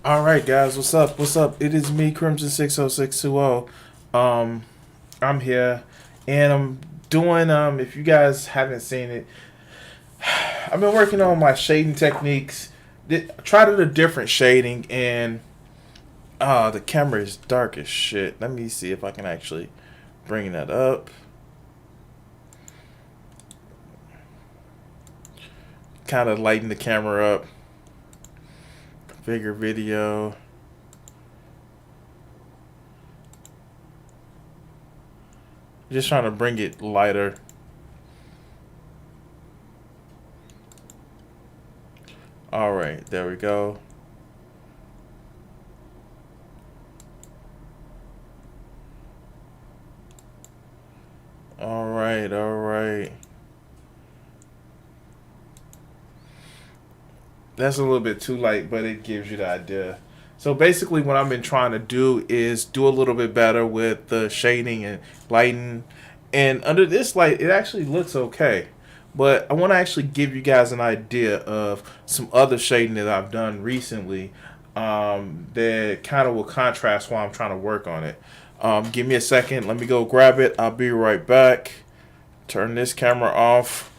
All right, guys, what's up? What's up? It is me, Crimson 60620. I'm here, and I'm doing. If you guys haven't seen it, I've been working on my shading techniques. Tried a different shading, and the camera is dark as shit. Let me see if I can actually bring that up. Kind of lighten the camera up. Bigger video. Just trying to bring it lighter. All right, there we go. All right, all right. That's a little bit too light, but it gives you the idea. So basically what I've been trying to do is do a little bit better with the shading and lighting. And under this light, it actually looks okay. But I want to actually give you guys an idea of some other shading that I've done recently that kind of will contrast while I'm trying to work on it. Give me a second. Let me go grab it. I'll be right back. Turn this camera off.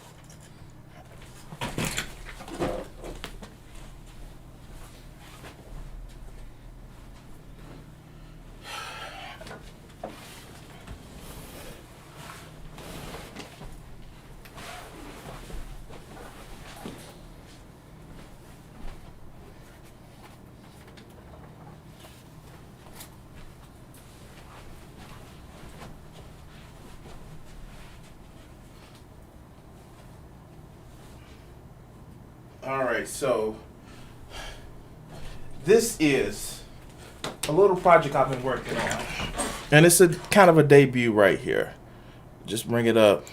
Alright, so this is a little project I've been working on. And it's a kind of a debut right here. Just bring it up.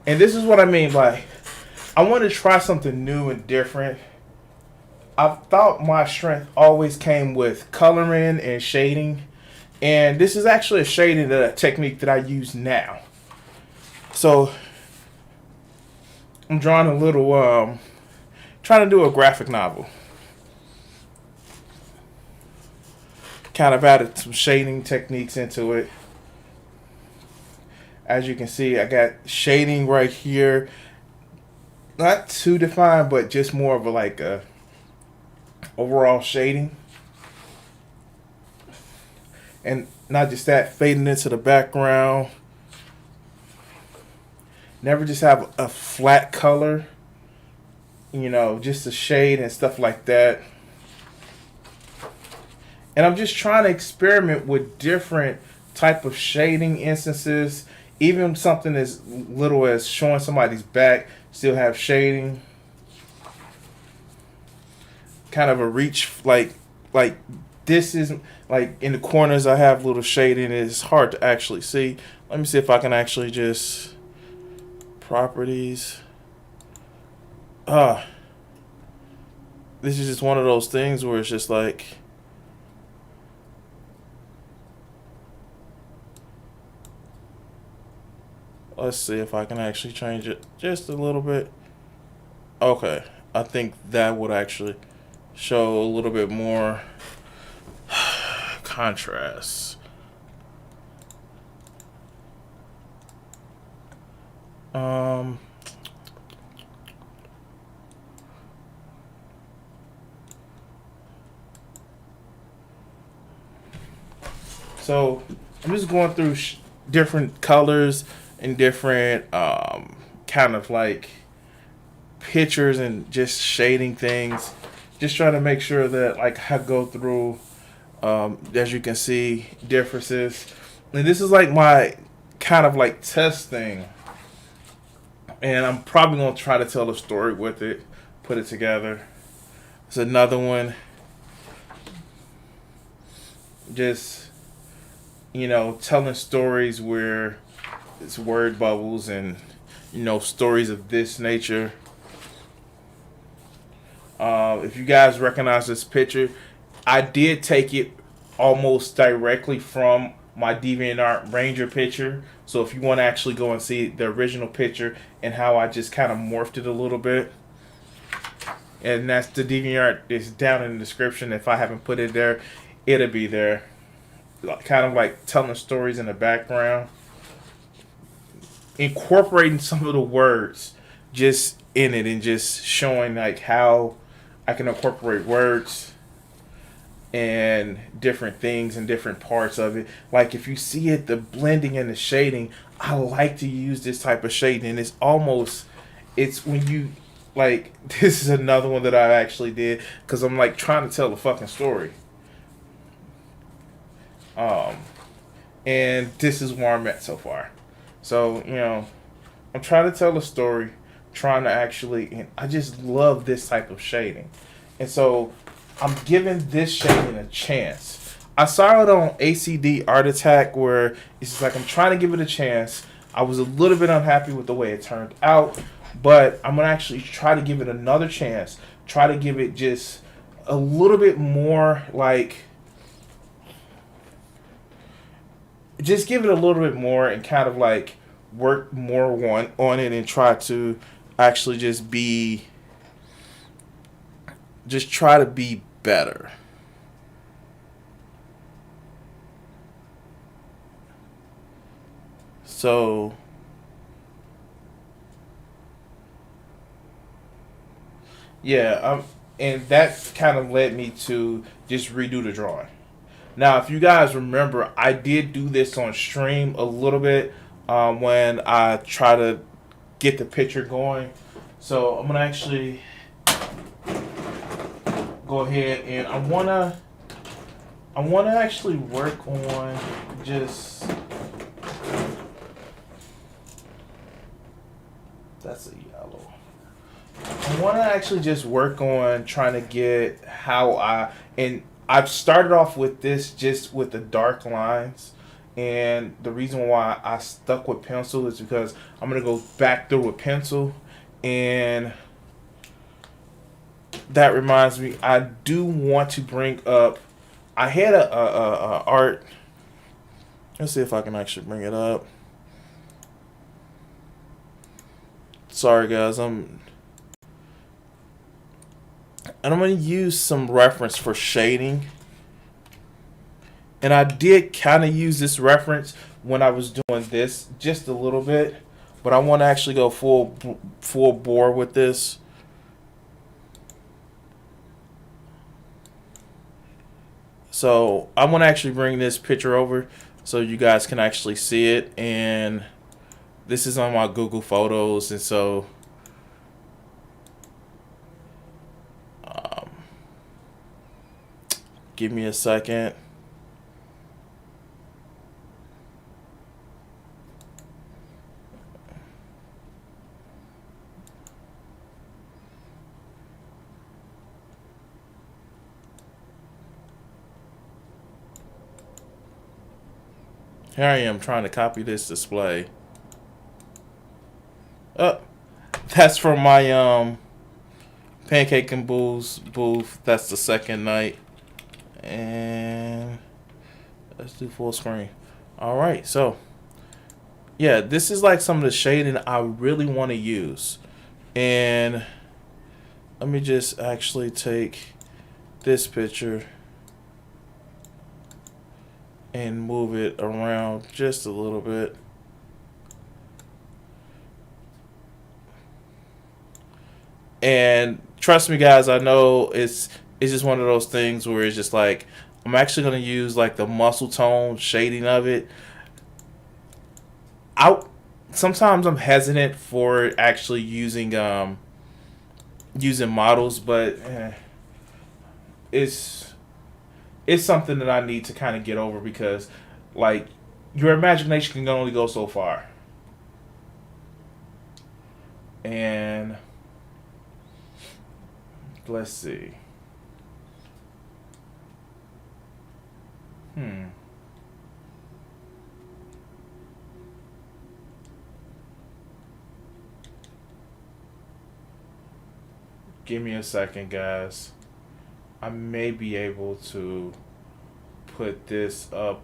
And this is what I mean by I want to try something new and different. I thought my strength always came with coloring and shading. And this is actually a shading technique that I use now. So I'm drawing a little trying to do a graphic novel. Kind of added some shading techniques into it. As you can see, I got shading right here. Not too defined, but just more of a overall shading. And not just that, fading into the background. Never just have a flat color. You know, just a shade and stuff like that. And I'm just trying to experiment with different type of shading instances. Even something as little as showing somebody's back, still have shading. Kind of a reach, like this is like in the corners I have little shading. It's hard to actually see. Let me see if I can actually just properties. This is just one of those things where it's just like let's see if I can actually change it just a little bit. Okay, I think that would actually show a little bit more contrast. So I'm just going through different colors and different kind of like pictures and just shading things. Just trying to make sure that like I go through, as you can see, differences. And this is like my kind of like test thing. And I'm probably going to try to tell a story with it, put it together. It's another one. Just, telling stories where it's word bubbles and, stories of this nature. If you guys recognize this picture, I did take it almost directly from my DeviantArt Ranger picture. So if you want to actually go and see the original picture and how I just kind of morphed it a little bit, and that's the DeviantArt is down in the description. If I haven't put it there, it'll be there. Kind of like telling stories in the background, incorporating some of the words just in it, and just showing like how I can incorporate words and different things and different parts of it. Like if you see it, the blending and the shading, I like to use this type of shading. And it's when you like, this is another one that I actually did because I'm like trying to tell a fucking story. And this is where I'm at so far. So, I'm trying to tell a story, trying to actually, and I just love this type of shading. And so I'm giving this shading a chance. I saw it on ACD Art Attack where it's just like I'm trying to give it a chance. I was a little bit unhappy with the way it turned out, but I'm going to actually try to give it another chance. Try to give it just a little bit more like, just give it a little bit more and kind of like work more on it and try to actually just try to be better. So yeah, and that kind of led me to just redo the drawing. Now, if you guys remember, I did do this on stream a little bit when I try to get the picture going. So I'm gonna actually go ahead and I wanna actually work on just, that's a yellow. I want to actually just work on trying to get and I've started off with this just with the dark lines. And the reason why I stuck with pencil is because I'm going to go back through with pencil. And that reminds me, I do want to bring up, I had a art, let's see if I can actually bring it up. Sorry guys, and I'm going to use some reference for shading. And I did kind of use this reference when I was doing this just a little bit. But I want to actually go full bore with this. So I want to actually bring this picture over so you guys can actually see it. And this is on my Google Photos. And so give me a second. Here I am trying to copy this display. Oh, that's from my Pancake and Booze booth. That's the second night. And let's do full screen. Alright, so yeah, this is like some of the shading I really want to use. And let me just actually take this picture and move it around just a little bit. And trust me guys, I know it's just one of those things where it's just like I'm actually going to use like the muscle tone shading of it. I sometimes I'm hesitant for actually using models, but it's it's something that I need to kind of get over because like your imagination can only go so far. And let's see. Hmm. Give me a second, guys. I may be able to put this up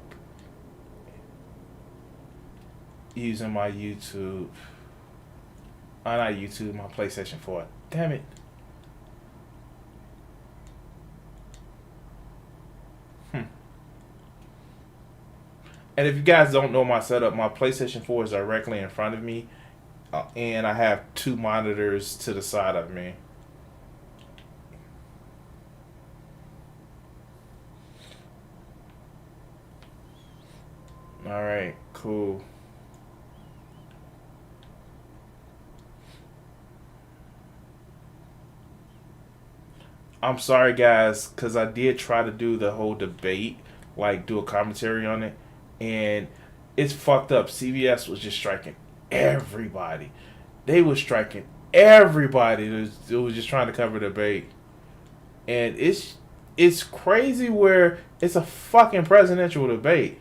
using my YouTube. Not YouTube, my PlayStation 4. Damn it. Hmm. And if you guys don't know my setup, my PlayStation 4 is directly in front of me, and I have two monitors to the side of me. All right, cool. I'm sorry, guys, because I did try to do the whole debate, like do a commentary on it, and it's fucked up. CBS was just striking everybody. They was striking everybody that was just trying to cover the debate, and it's crazy where it's a fucking presidential debate.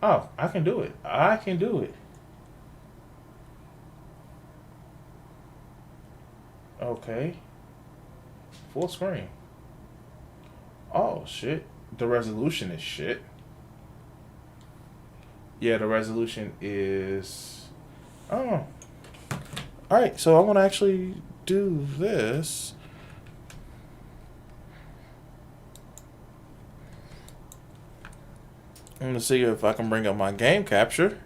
Oh, I can do it. I can do it. Okay, full screen. Oh shit, the resolution is shit. Yeah, the resolution is. Oh, all right. So I want to actually do this. I'm gonna see if I can bring up my game capture.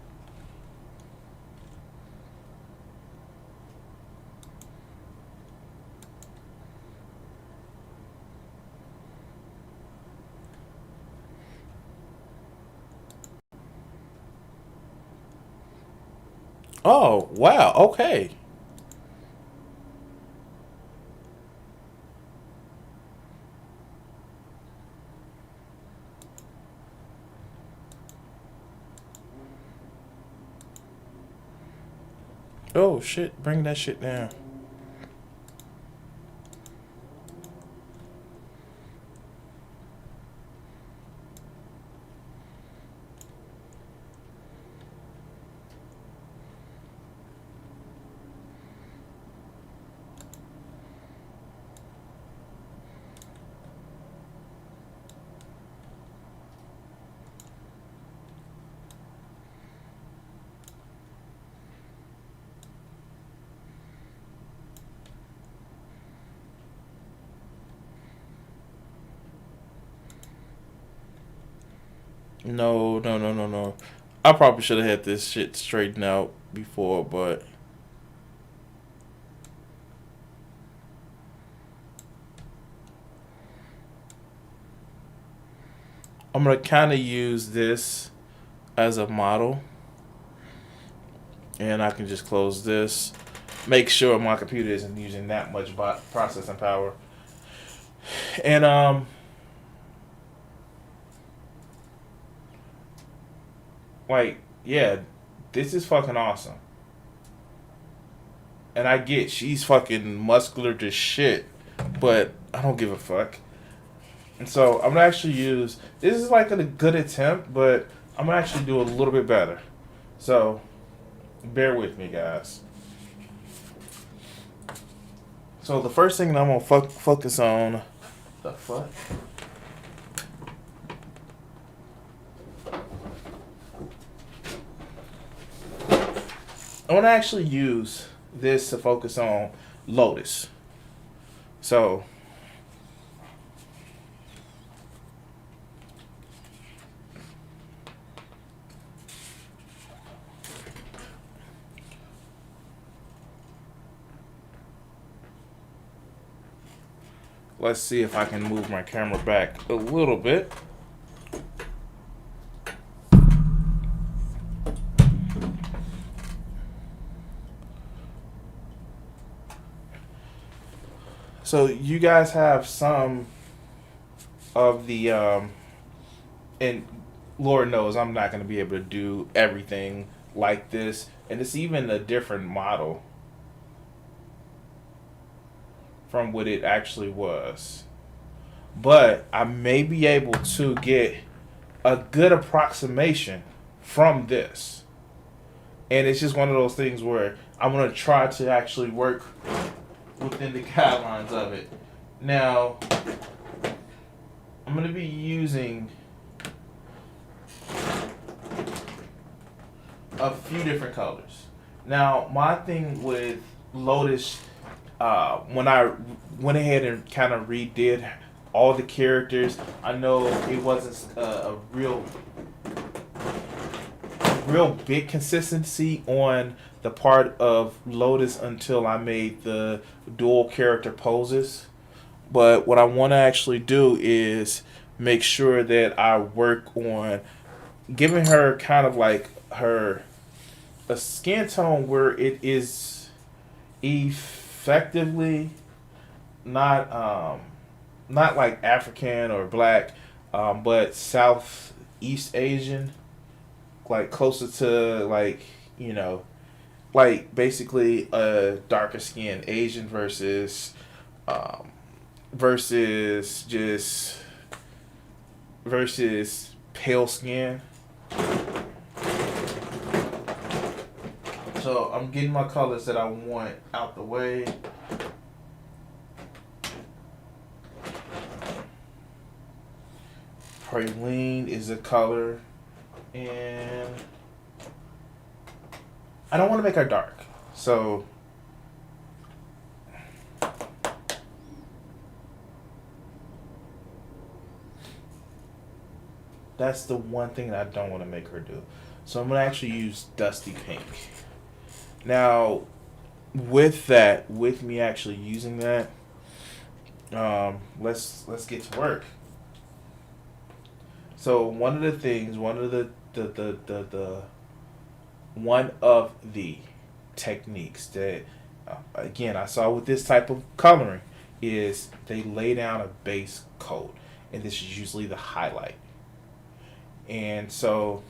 Oh wow. Okay. Oh shit. Bring that shit down. No, no, no, no, no. I probably should have had this shit straightened out before, but I'm gonna kind of use this as a model, and I can just close this. Make sure my computer isn't using that much processing power. And like yeah, this is fucking awesome. And I get she's fucking muscular to shit, but I don't give a fuck. And so I'm gonna actually use this is like a good attempt, but I'm gonna actually do a little bit better. So bear with me, guys. So the first thing that I'm gonna focus on, the fuck. I want to actually use this to focus on Lotus. So let's see if I can move my camera back a little bit. So you guys have some of the and Lord knows I'm not going to be able to do everything like this, and it's even a different model from what it actually was. But I may be able to get a good approximation from this. And it's just one of those things where I'm going to try to actually work within the guidelines of it. Now, I'm going to be using a few different colors. Now, my thing with Lotus, when I went ahead and kind of redid all the characters, I know it wasn't a real big consistency on the part of Lotus until I made the dual character poses. But what I want to actually do is make sure that I work on giving her kind of like a skin tone where it is effectively not like African or black, but Southeast Asian, like closer to like, you know, like basically a darker skinned Asian versus pale skin. So I'm getting my colors that I want out the way. Praline is a color, and I don't want to make her dark, so that's the one thing that I don't want to make her do. So I'm going to actually use Dusty Pink. Now, with me actually using that, let's get to work. So one of the techniques that again I saw with this type of coloring is they lay down a base coat, and this is usually the highlight. And so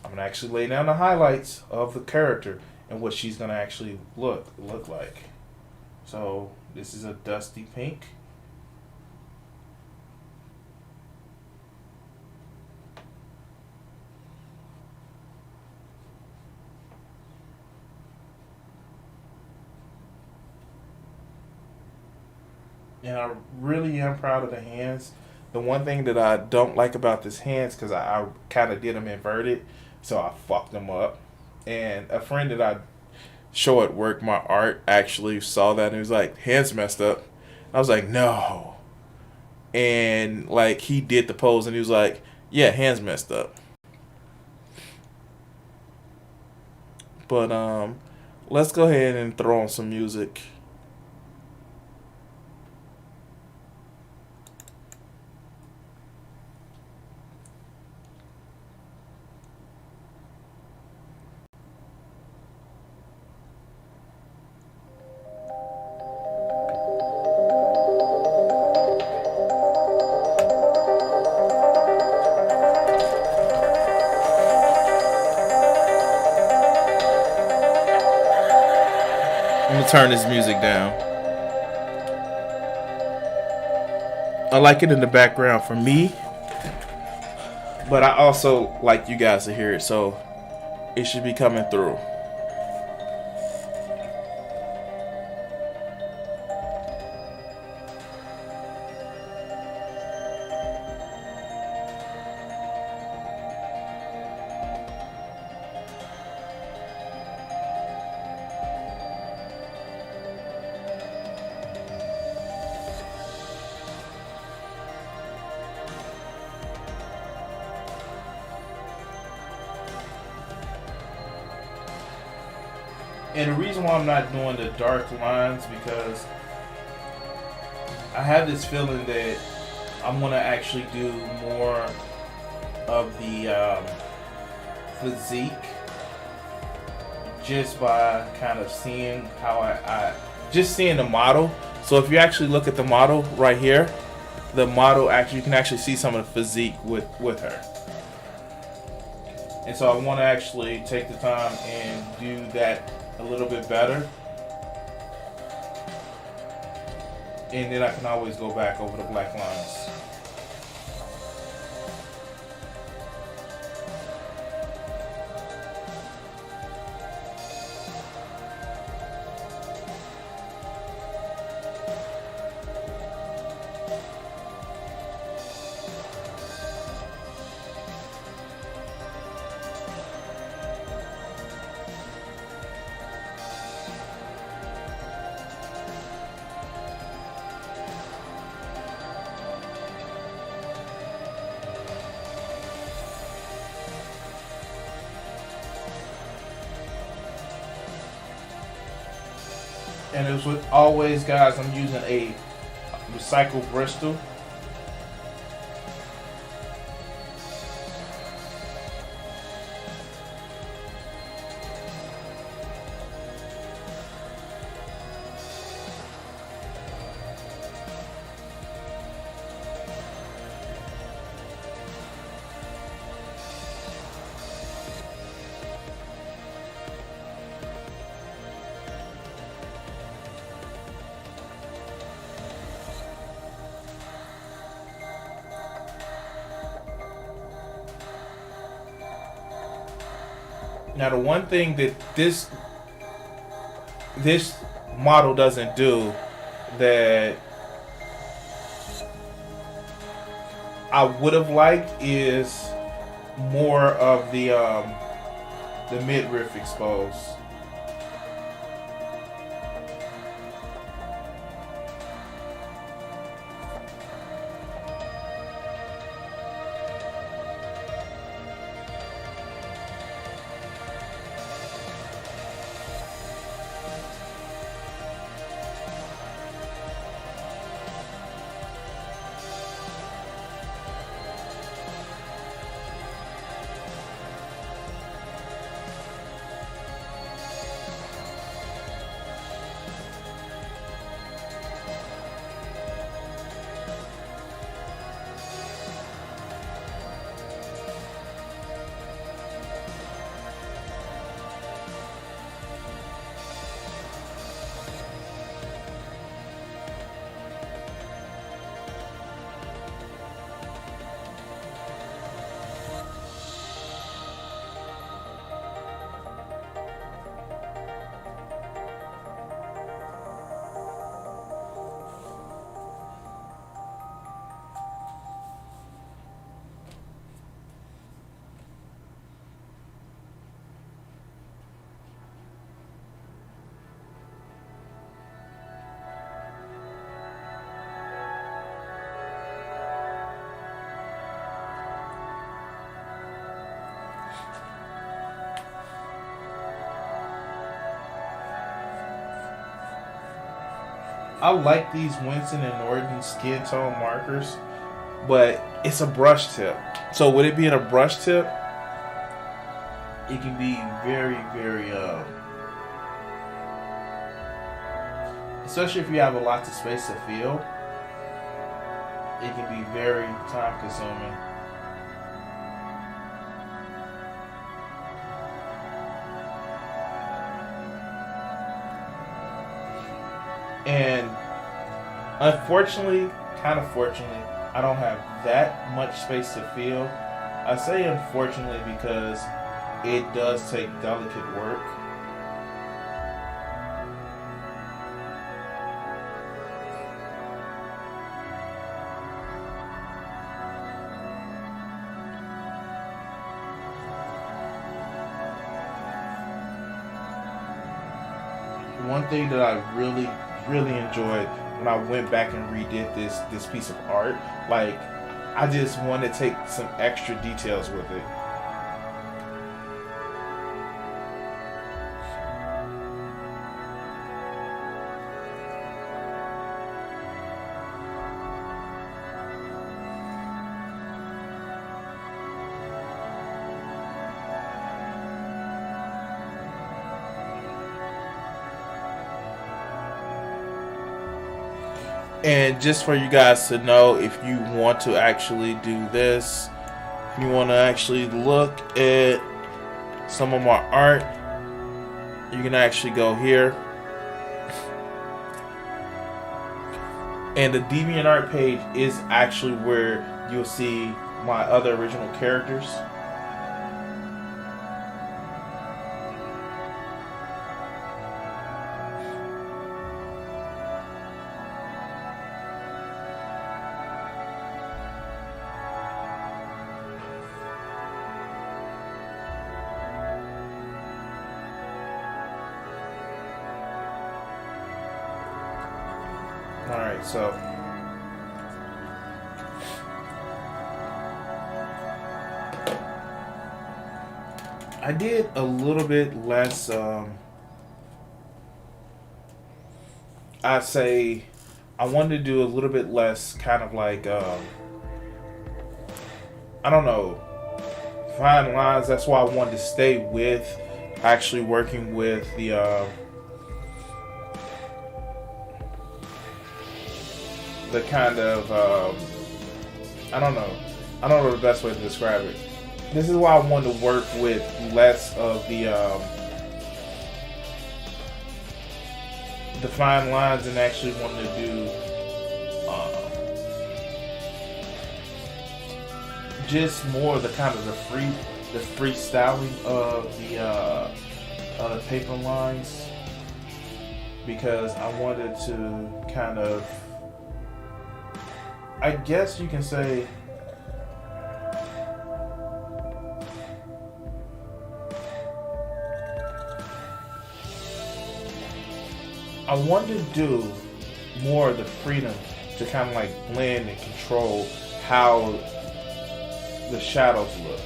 I'm gonna actually lay down the highlights of the character and what she's gonna actually look like. So this is a Dusty Pink. And I really am proud of the hands. The one thing that I don't like about this hands, because I kind of did them inverted, so I fucked them up. And a friend that I show at work my art actually saw that and he was like, hands messed up. I was like, no. And like he did the pose and he was like, yeah, hands messed up. But let's go ahead and throw on some music. I'm gonna turn this music down. I like it in the background for me, but I also like you guys to hear it, so it should be coming through. And the reason why I'm not doing the dark lines because I have this feeling that I'm gonna actually do more of the physique just by kind of seeing how I just seeing the model. So if you actually look at the model right here, the model actually you can actually see some of the physique with her. And so I want to actually take the time and do that a little bit better. And then I can always go back over the black lines. And as with always, guys, I'm using a recycled Bristol. Now, the one thing that this model doesn't do that I would have liked is more of the midriff exposed. I like these Winston and Norton skin tone markers, but it's a brush tip. So with it being a brush tip, it can be very, very, especially if you have a lot of space to fill, it can be very time consuming. And unfortunately, kind of fortunately, I don't have that much space to fill. I say unfortunately because it does take delicate work. One thing that I really enjoyed when I went back and redid this piece of art, like I just wanted to take some extra details with it. And just for you guys to know, if you want to actually do this, if you want to actually look at some of my art, you can actually go here. And the DeviantArt page is actually where you'll see my other original characters. Alright, so I did a little bit less, I'd say I wanted to do a little bit less kind of like, I don't know, fine lines. That's why I wanted to stay with actually working with the, kind of, I don't know the best way to describe it. This is why I wanted to work with less of the fine lines and actually wanted to do just more of the kind of the freestyling of the paper lines, because I wanted to kind of, I guess you can say, I wanted to do more of the freedom to kind of like blend and control how the shadows look.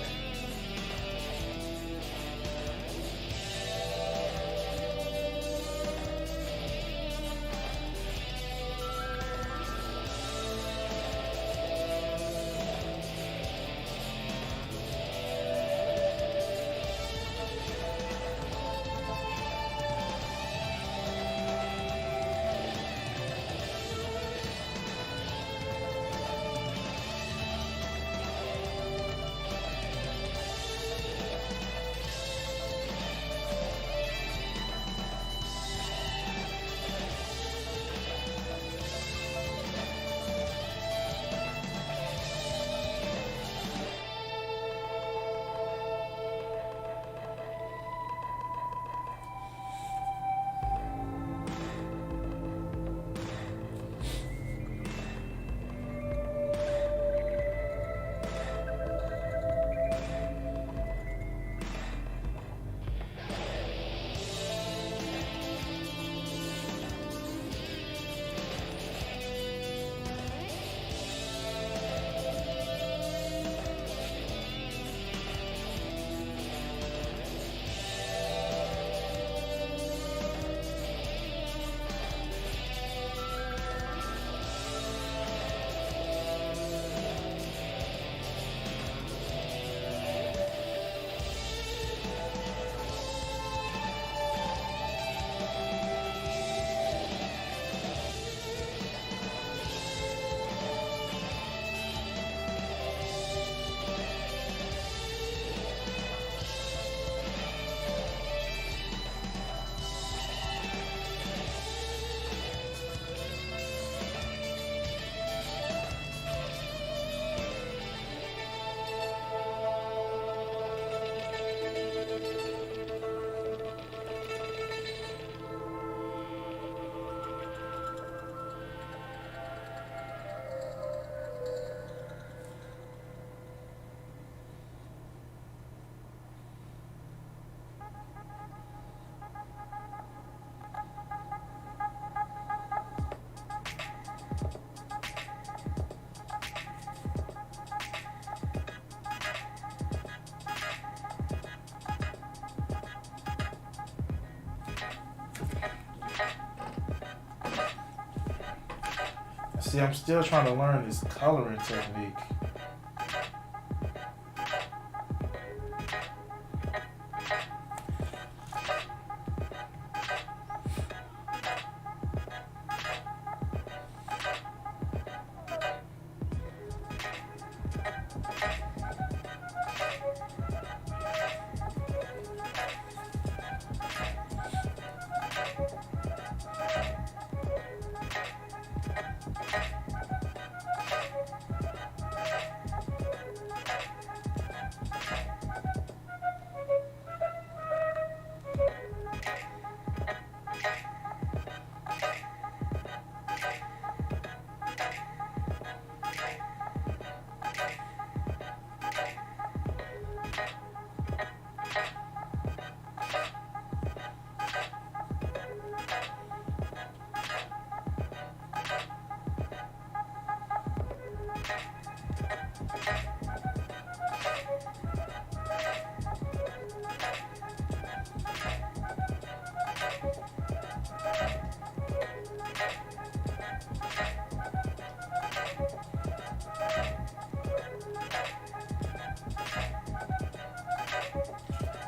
See, I'm still trying to learn this coloring technique.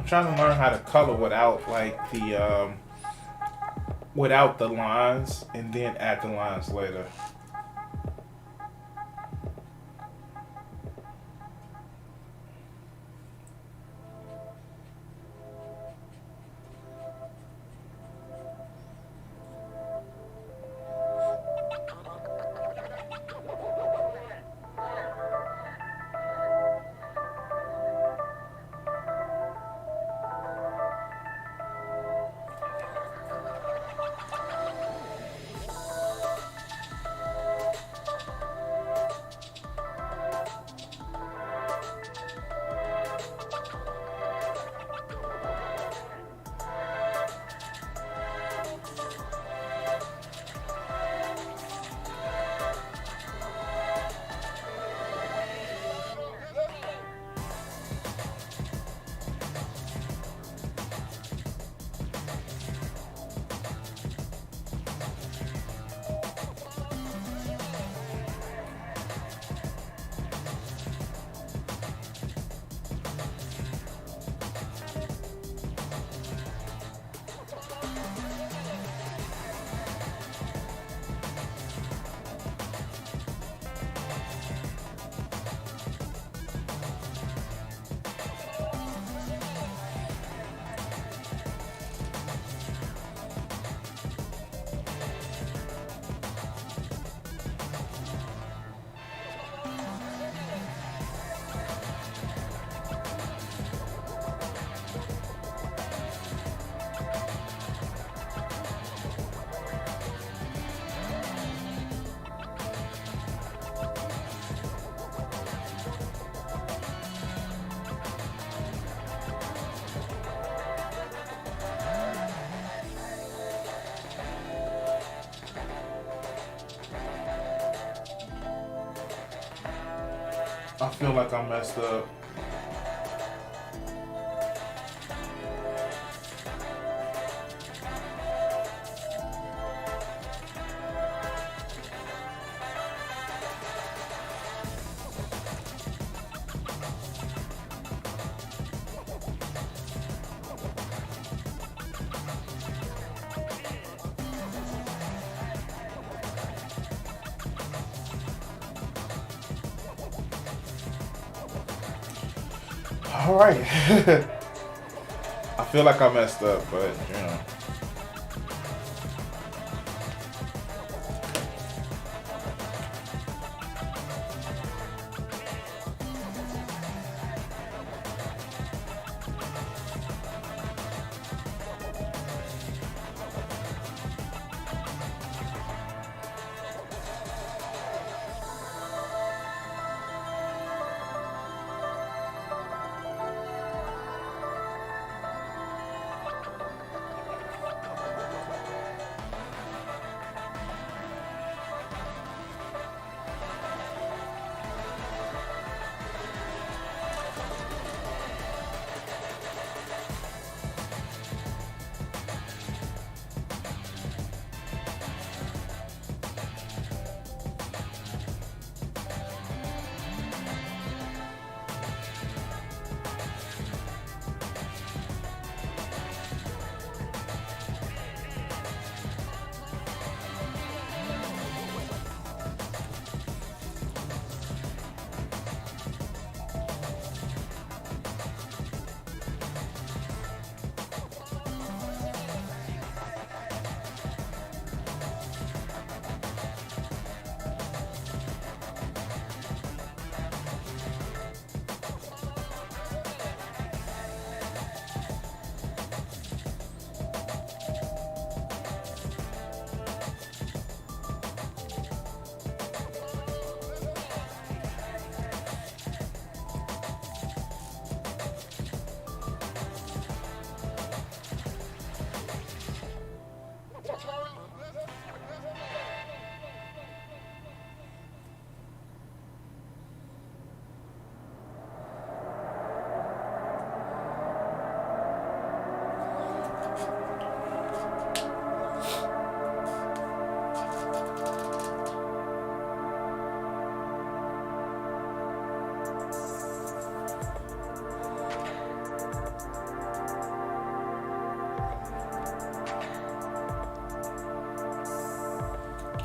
trying to learn how to color without like the without the lines, and then add the lines later. I feel like I messed up. All right. I feel like I messed up, but you know.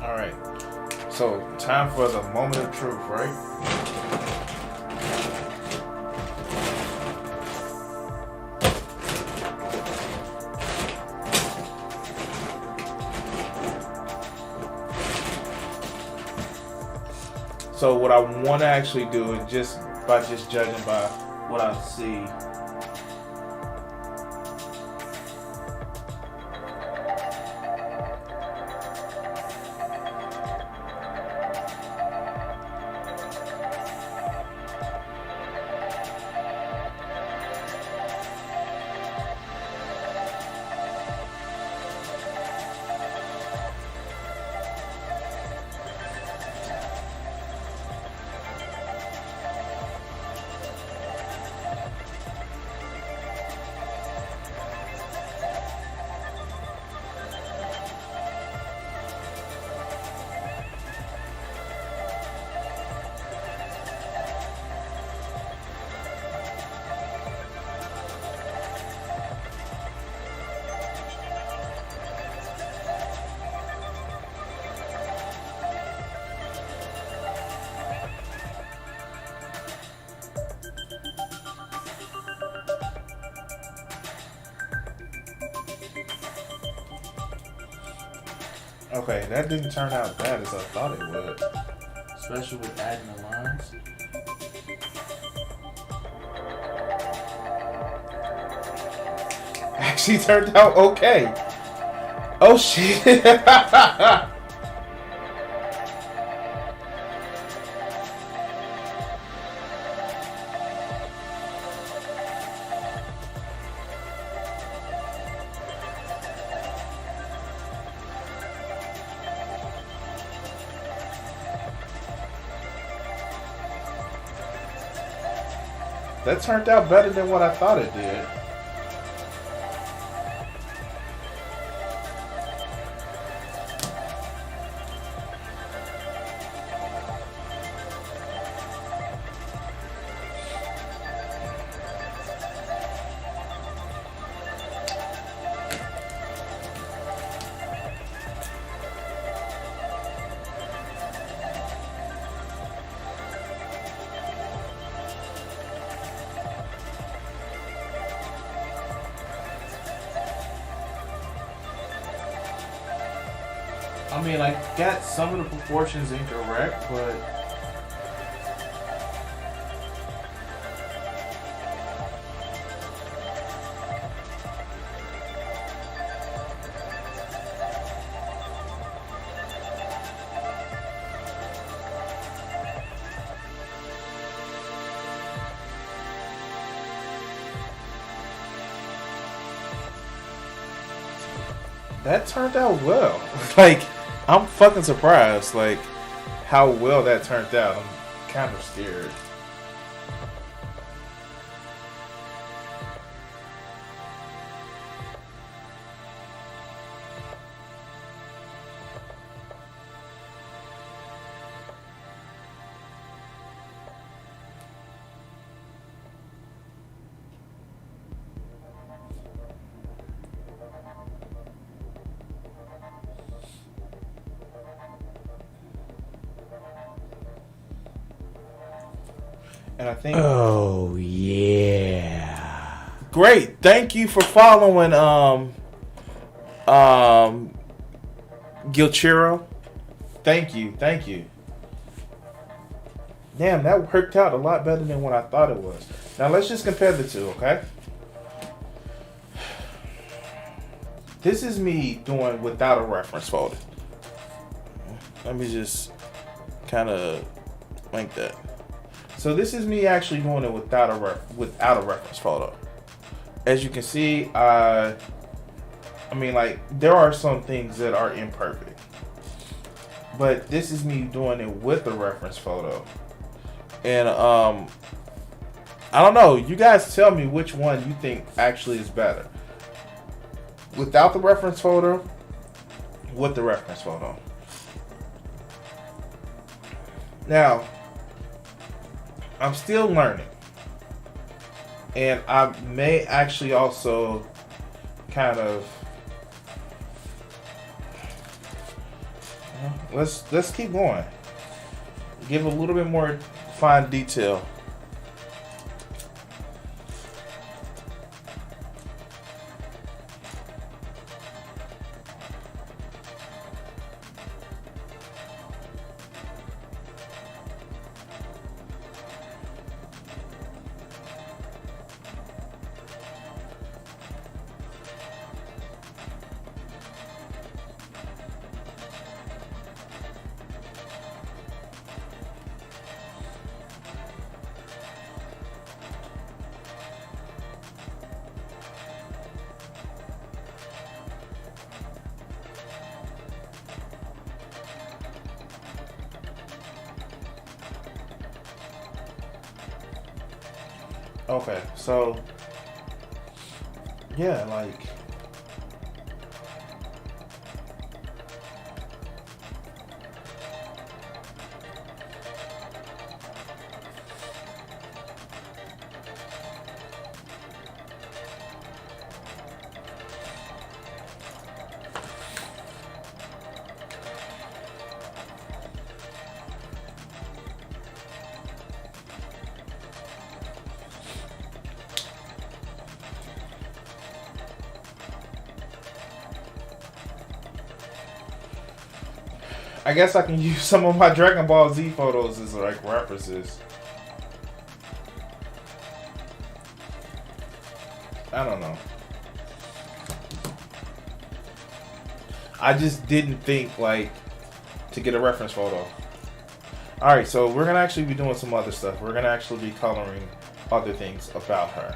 All right. So time for the moment of truth, right? So what I want to actually do is just judging by what I see. Okay, that didn't turn out bad as I thought it would. Especially with adding the lines. Actually turned out okay. Oh shit. That turned out better than what I thought it did. I mean, I got some of the proportions incorrect, but that turned out well. Like, I'm fucking surprised, like, how well that turned out. I'm kind of scared. And I think. Oh yeah. Great. Thank you for following Gilchero. Thank you. Damn, that worked out a lot better than what I thought it was. Now let's just compare the two, okay? This is me doing without a reference folder. Let me just kind of like that. So this is me actually doing it without a reference photo. As you can see, I mean, like, there are some things that are imperfect, but this is me doing it with a reference photo. And I don't know. You guys tell me which one you think actually is better. Without the reference photo, with the reference photo. Now, I'm still learning. And I may actually also kind of... let's keep going. Give a little bit more fine detail. Okay, so yeah, like I guess I can use some of my Dragon Ball Z photos as like references. I don't know. I just didn't think like to get a reference photo. Alright, so we're gonna actually be doing some other stuff. We're gonna actually be coloring other things about her.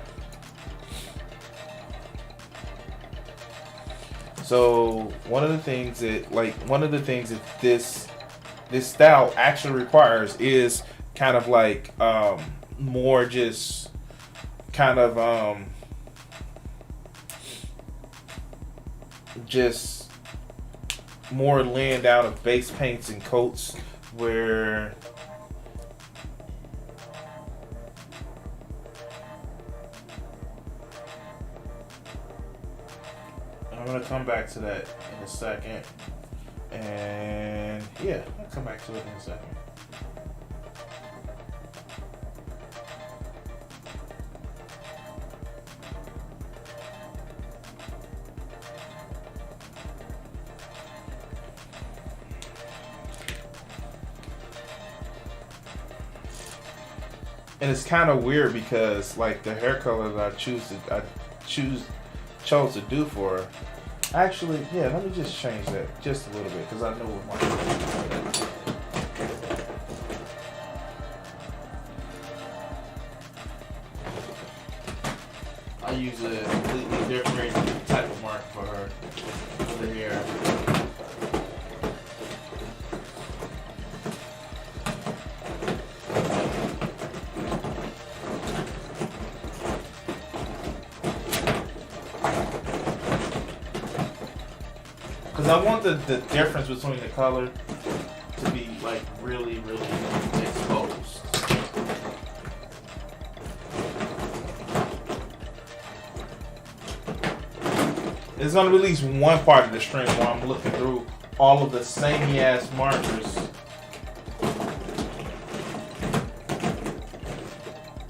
So one of the things that this style actually requires is kind of like more just kind of just more laying down of base paints and coats where I'm gonna come back to that in a second. And yeah, I'll come back to it in a second. And it's kind of weird because like the hair color that I chose to do for her. Actually, yeah, let me just change that just a little bit because I know what my I use a completely different type of mark for her for the hair. Because I want the difference between the color to be like really, really exposed. There's gonna be at least one part of the string where I'm looking through all of the samey ass markers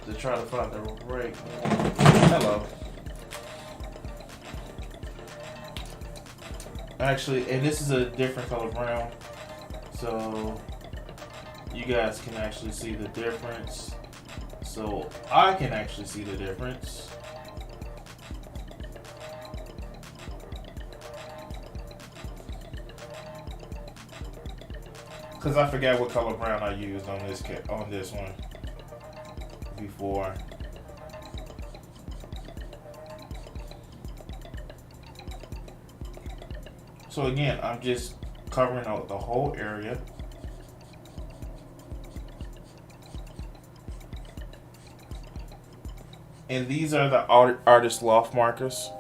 to try to find the right one. Hello. Actually, and this is a different color brown, so you guys can actually see the difference. So I can actually see the difference. Cause I forgot what color brown I used on this one before. So again, I'm just covering out the whole area. And these are the artist loft markers.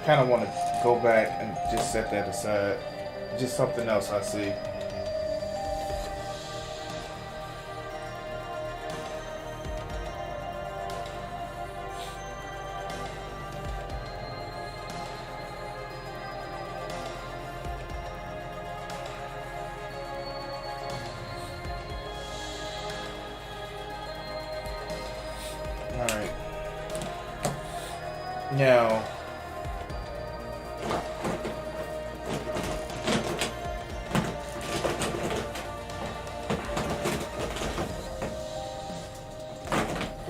kind of want to go back and just set that aside. Just something else I see. Alright. Now,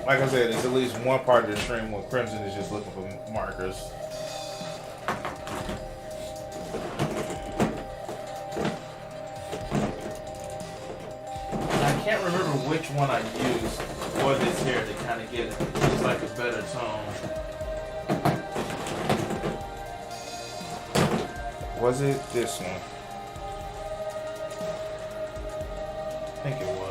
like I said, there's at least one part of the stream where Crimson is just looking for markers. And I can't remember which one I used for this here to kind of get just like a better tone. Was it this one? I think it was.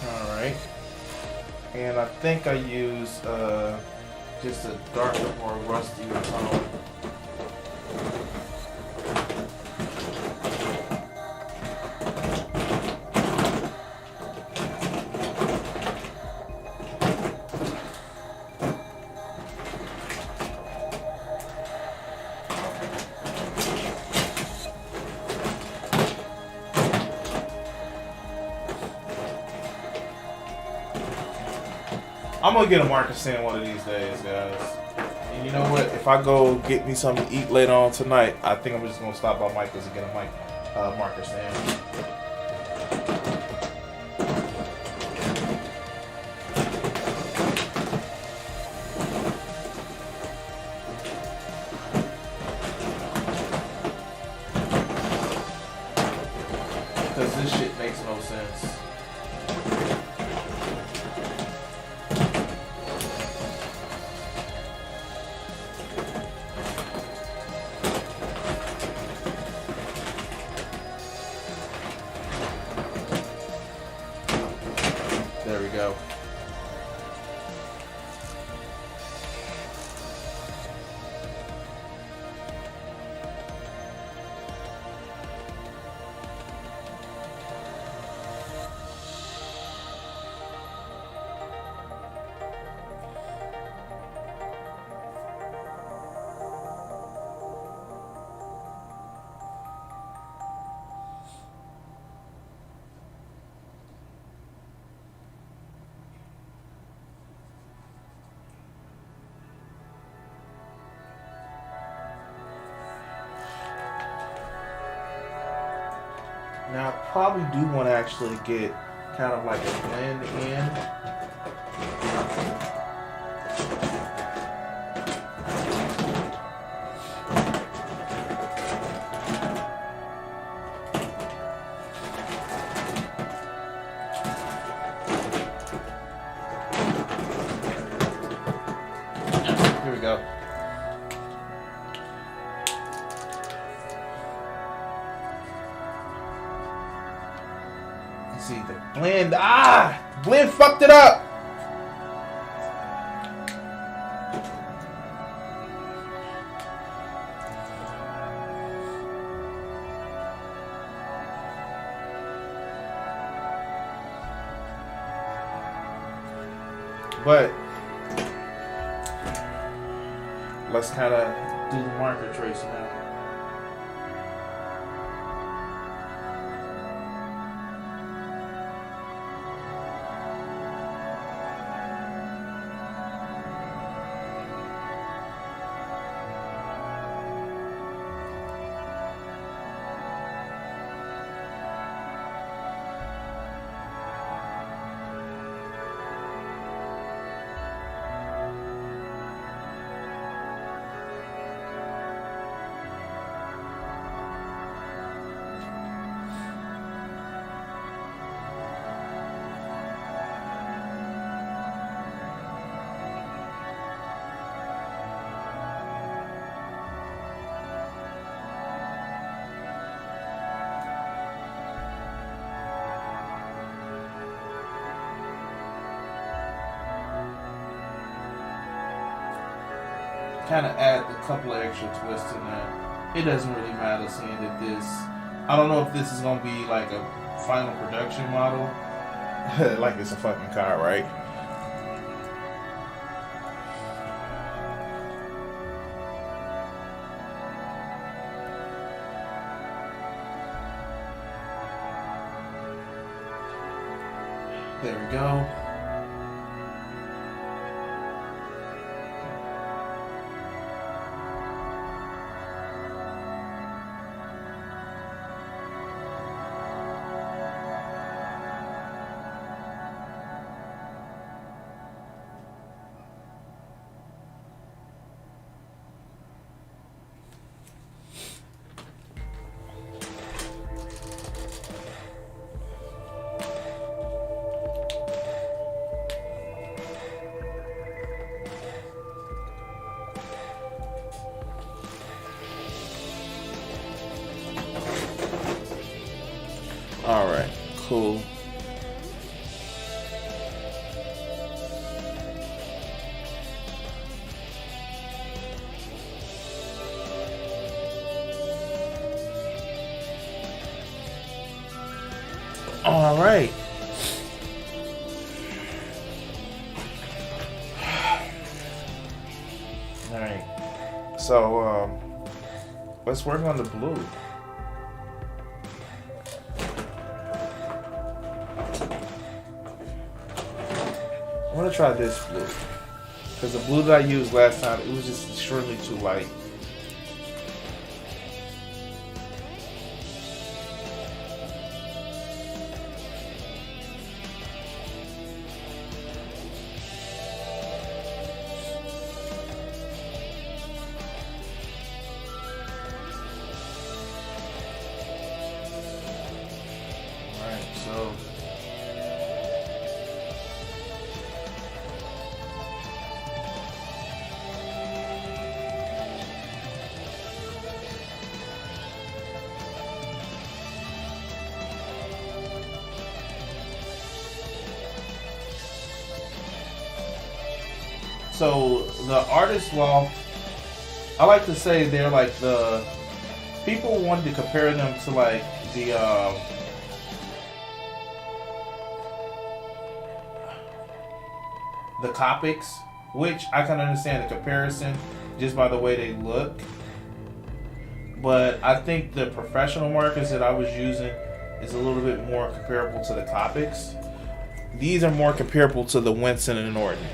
Alright. And I think I used just a darker, more rusty tone. I'm gonna get a marker stand one of these days, guys. And you know what? If I go get me something to eat later on tonight, I think I'm just gonna stop by Michael's and get a marker stand. Because this shit makes no sense. There we go. Now, I probably do want to actually get kind of like a blend in. Here we go. See the blend. Blend fucked it up. But let's kind of do the marker tracing now. kind of add a couple of extra twists in there. It doesn't really matter seeing that this. I don't know if this is gonna be like a final production model, like it's a fucking car, right? There we go. All right, cool. All right. All right. So let's work on the blue. I'm gonna try this blue because the blue that I used last time, it was just extremely too light. All right, so. So the artist, well, I like to say they're like the people wanted to compare them to like the Copics, which I can understand the comparison just by the way they look. But I think the professional markers that I was using is a little bit more comparable to the Copics. These are more comparable to the Winston and Norton.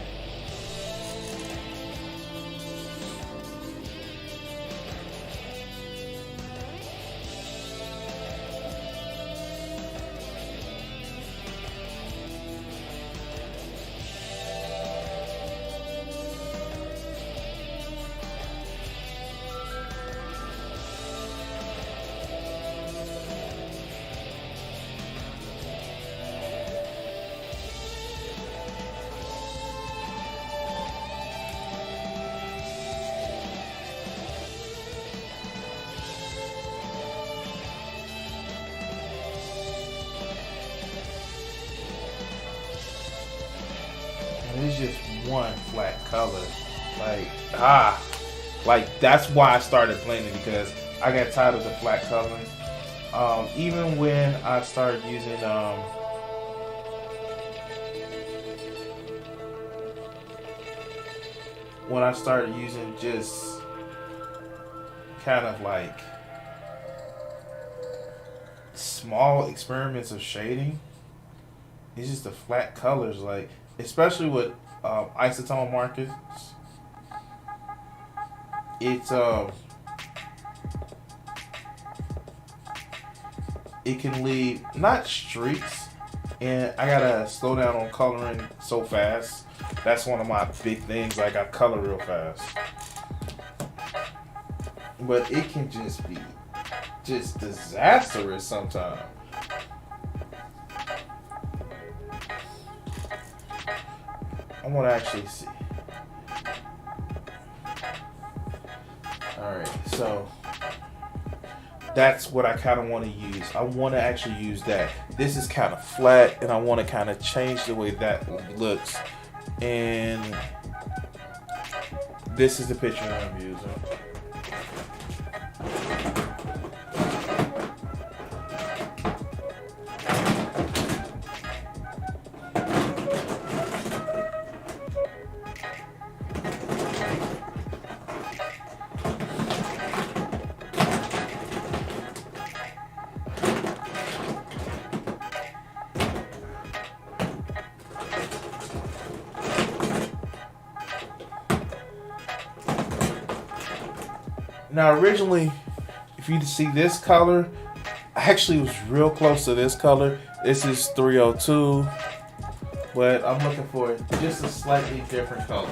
And it's just one flat color. Like that's why I started blending, because I got tired of the flat coloring. Even when I started using just kind of like small experiments of shading, it's just the flat colors, like especially with isotone markers. It's it can leave not streaks, and I gotta slow down on coloring so fast. That's one of my big things. Like I color real fast, but it can just be just disastrous sometimes. I want to actually see. Alright, so that's what I kind of want to use. I want to actually use that. This is kind of flat, and I want to kind of change the way that looks. And this is the picture that I'm using. Now, originally, if you see this color, I actually was real close to this color. This is 302, but I'm looking for just a slightly different color.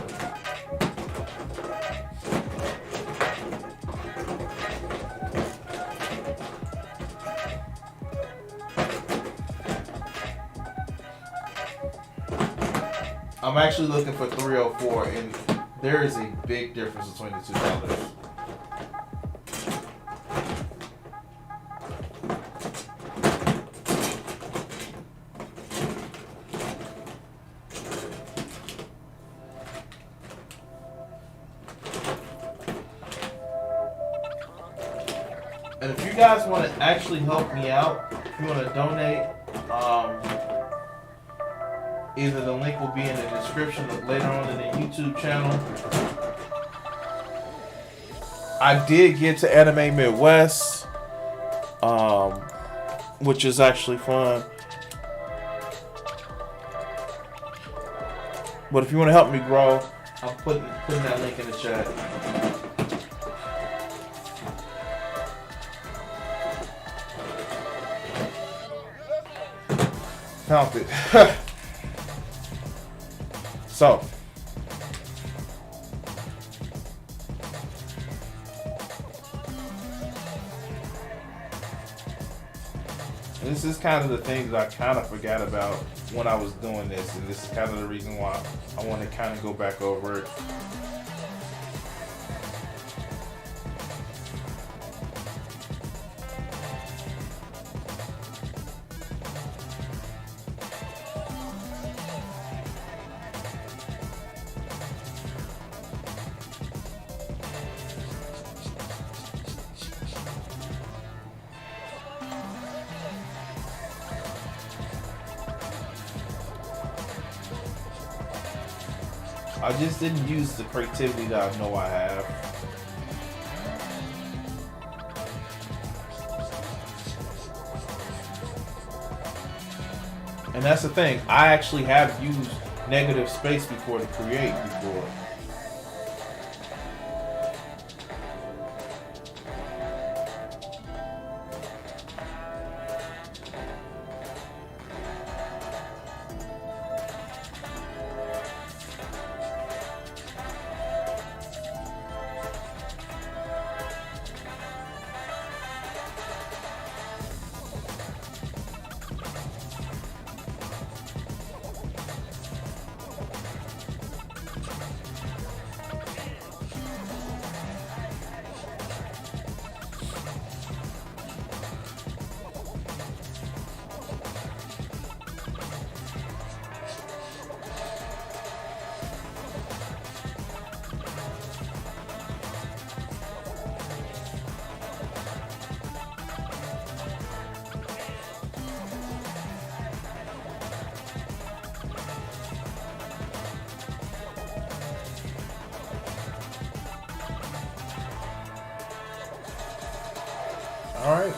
I'm actually looking for 304, and there is a big difference between the two colors. And if you guys want to actually help me out, if you want to donate, either the link will be in the description later on in the YouTube channel. I did get to Anime Midwest, which is actually fun. But if you want to help me grow, I'm putting that link in the chat. Count it. So, this is kind of the thing that I kind of forgot about when I was doing this, and this is kind of the reason why I want to kind of go back over it. I just didn't use the creativity that I know I have. And that's the thing. I actually have used negative space before to create before. All right.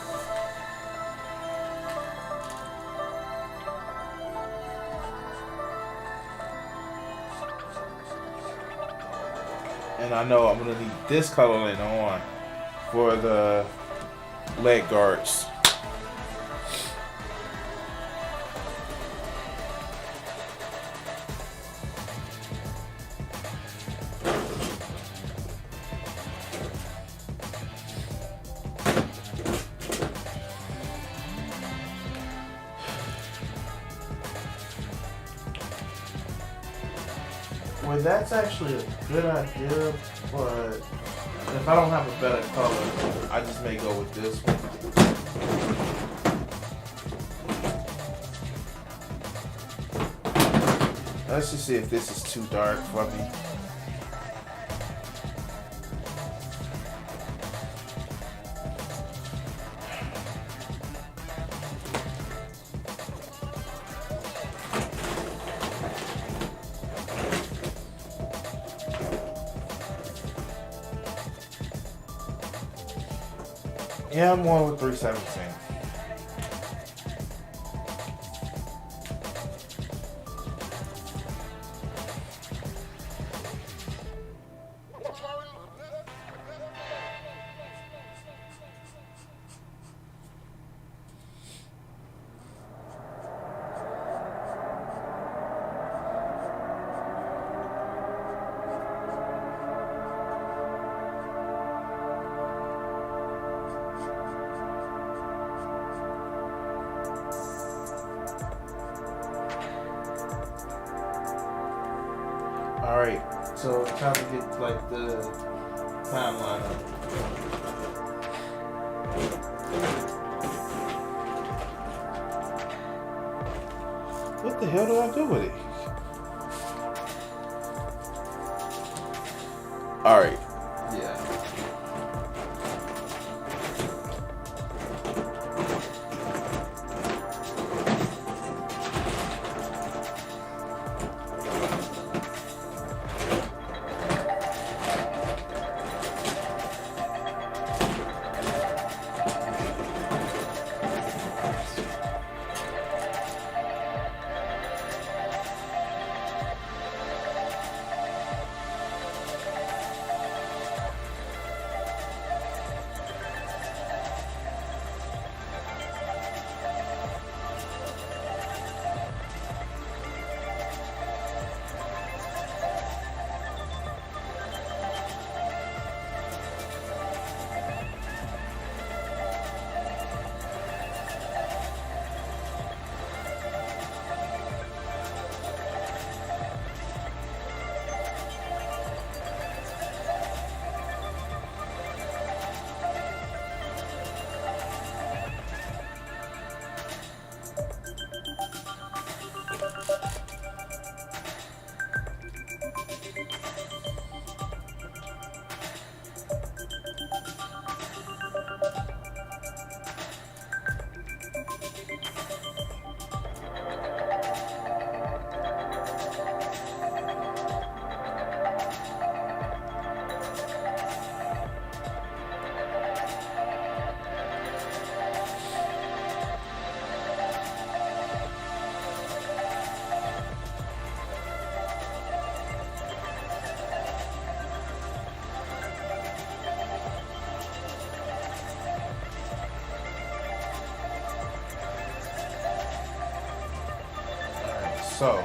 And I know I'm gonna need this color later on for the leg guards. Well, that's actually a good idea, but if I don't have a better color, I just may go with this one. Let's just see if this is too dark for me. Yeah, I'm going with 317. Alright, so time to get like the timeline up. What the hell do I do with it? Alright. Yeah. So,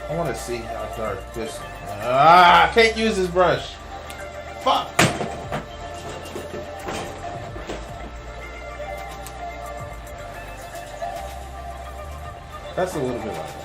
I want to see how dark this. I can't use this brush. Fuck. That's a little bit like that.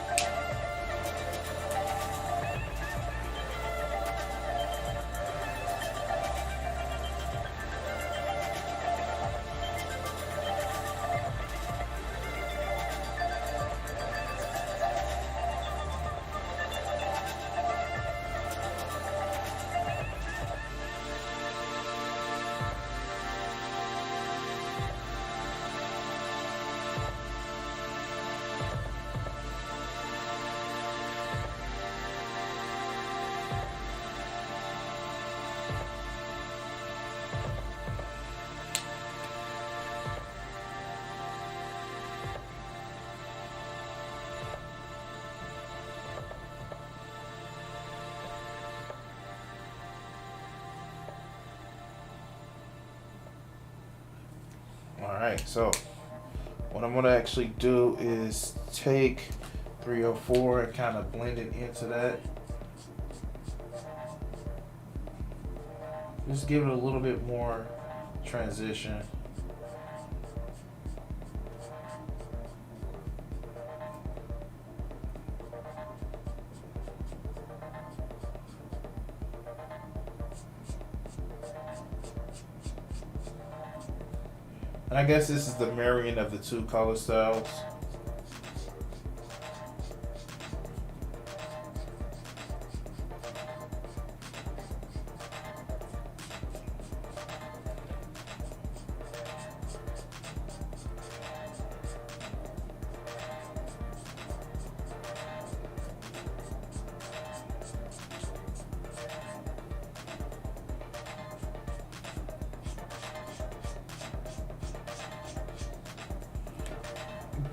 Alright, so what I'm going to actually do is take 304 and kind of blend it into that. Just give it a little bit more transition. And I guess this is the marrying of the two color styles.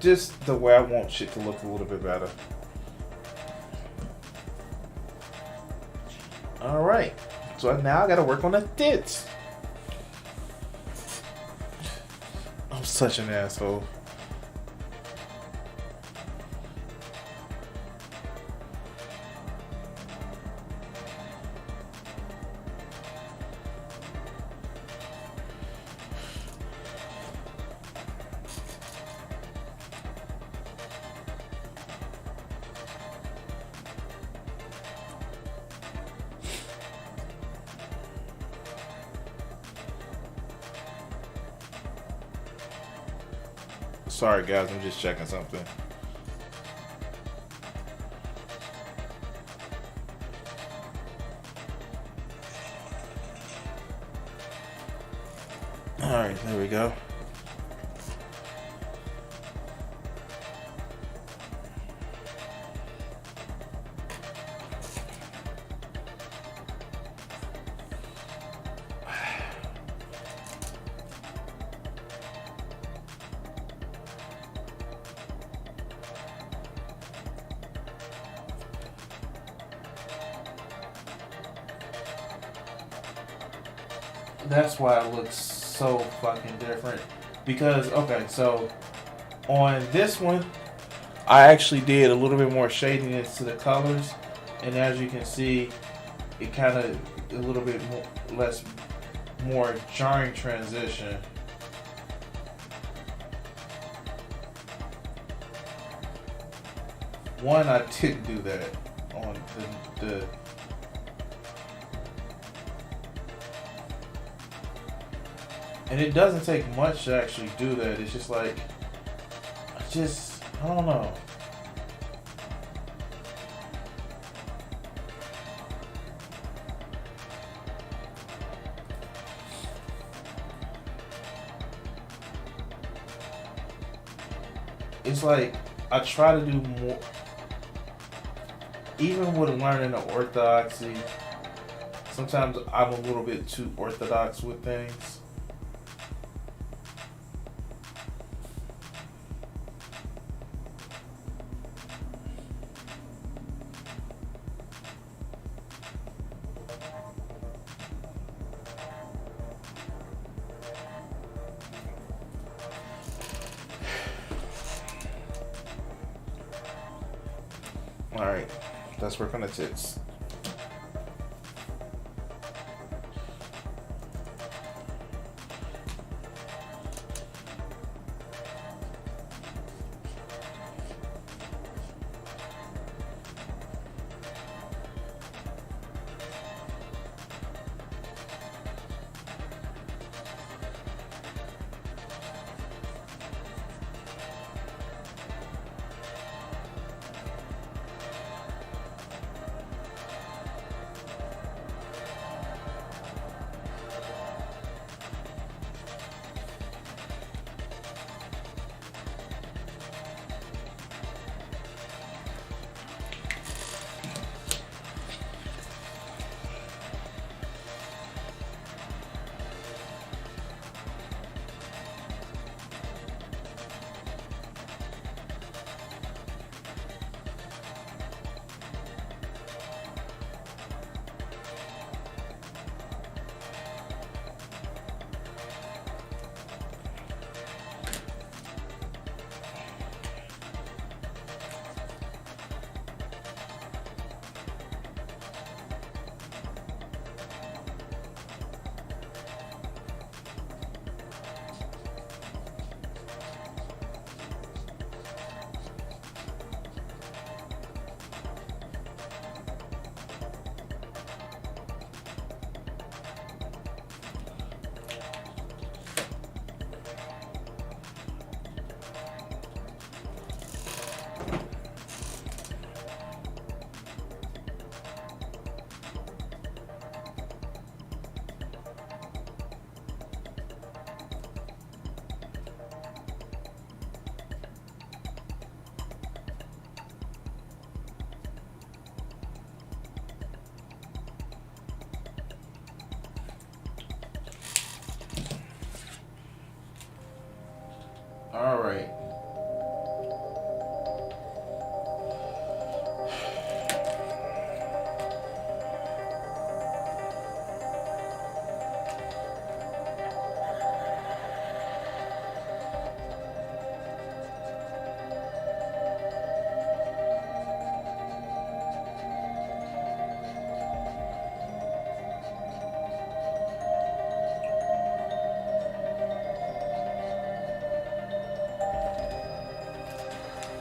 just the way I want shit to look a little bit better. All right, so now I gotta work on the tits. I'm such an asshole. Sorry guys, I'm just checking something. Alright, there we go. That's why it looks so fucking different. Because, okay, so on this one, I actually did a little bit more shadiness to the colors. And as you can see, it kind of a little bit more jarring transition. One, I didn't do that on the and it doesn't take much to actually do that. It's just like, I don't know. It's like, I try to do more, even with learning the orthodoxy, sometimes I'm a little bit too orthodox with things. Alright, let's work on the tits.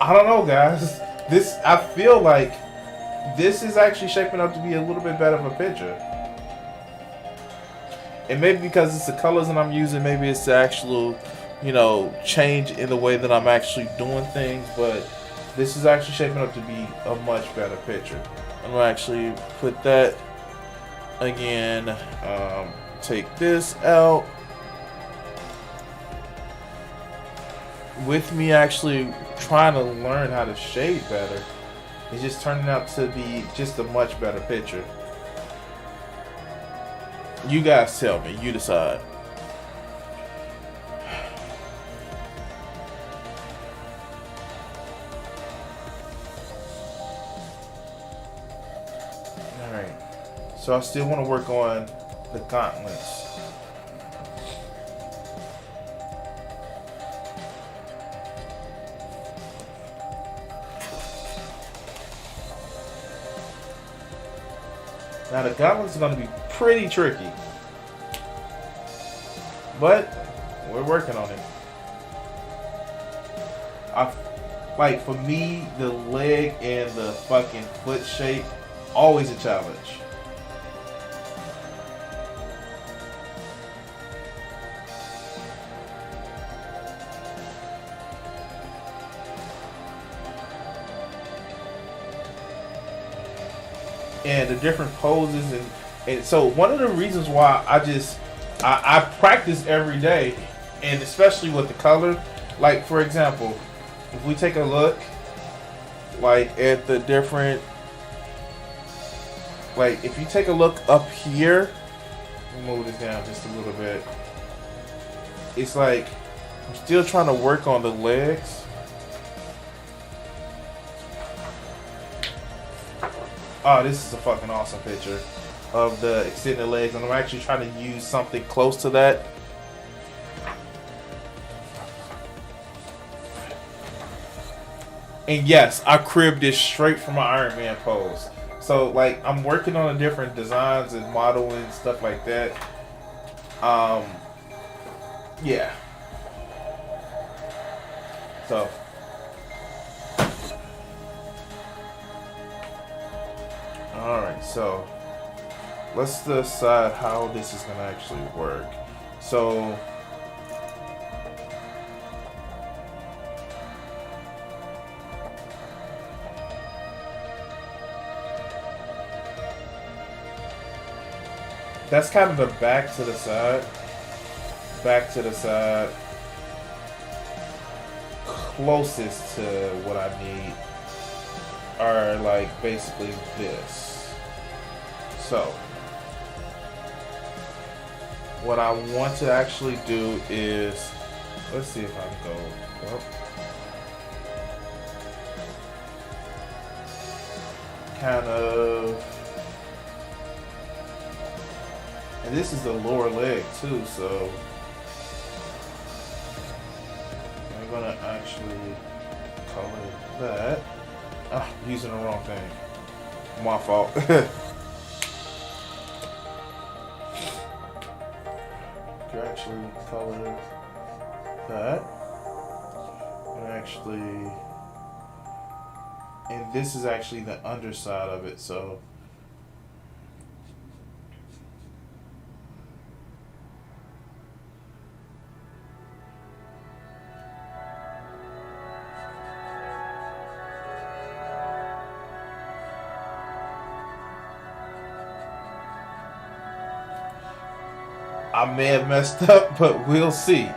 I don't know, guys. I feel like this is actually shaping up to be a little bit better of a picture. And maybe because it's the colors that I'm using, maybe it's the actual, change in the way that I'm actually doing things. But this is actually shaping up to be a much better picture. I'm gonna actually put that again. Take this out. With me actually trying to learn how to shade better, it's just turning out to be just a much better picture. You guys tell me, you decide. Alright, so I still want to work on the gauntlets. Now the gauntlets are going to be pretty tricky, but we're working on it. Like for me, the leg and the fucking foot shape, always a challenge. And the different poses and so one of the reasons why I practice every day, and especially with the color, like for example, if we take a look like at the different, like if you take a look up here, move this down just a little bit, it's like I'm still trying to work on the legs. Oh, this is a fucking awesome picture of the extended legs, and I'm actually trying to use something close to that. And yes, I cribbed this straight from my Iron Man pose. So like I'm working on the different designs and modeling stuff like that. Yeah. So alright, so let's decide how this is gonna actually work. So that's kind of the back to the side. Back to the side. Closest to what I need are like basically this. So what I want to actually do is, let's see if I can go up. Kind of, and this is the lower leg too, so I'm gonna actually color that. Ah, I'm using the wrong thing. My fault. You actually color that. And this is actually the underside of it, so I may have messed up, but we'll see.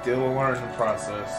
Still a learning process.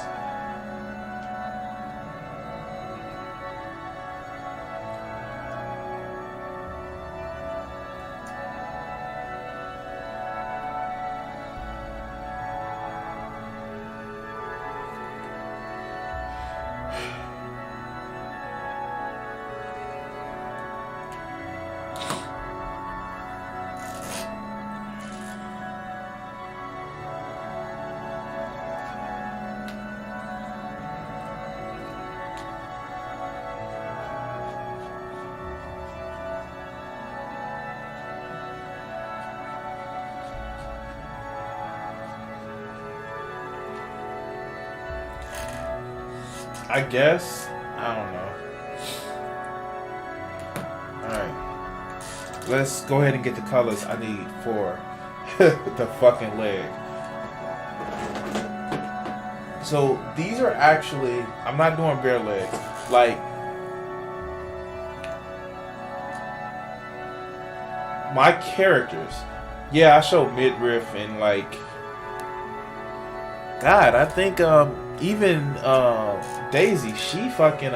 I guess. I don't know. Alright. Let's go ahead and get the colors I need for the fucking leg. So these are actually, I'm not doing bare legs. Like, my characters, yeah, I showed midriff and like, God, I think even Daisy, she fucking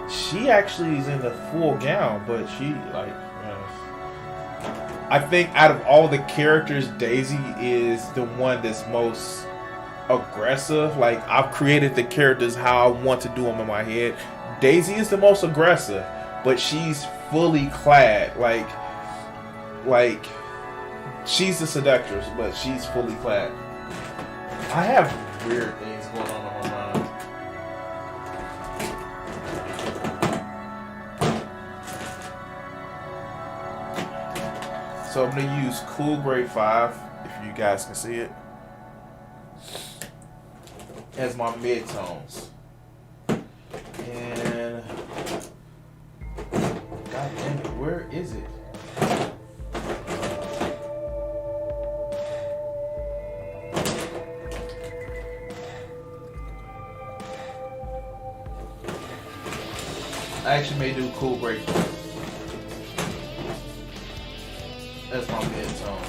she actually is in the full gown, but she like, I think out of all the characters, Daisy is the one that's most aggressive. Like, I've created the characters how I want to do them in my head. Daisy is the most aggressive, but she's fully clad. Like she's the seductress, but she's fully clad. I have weird things going on in my mind. So I'm going to use Cool Grade 5, if you guys can see it, as my mid-tones. And, God damn it, where is it? I actually may do Cool Grade 5 as my mid-tone.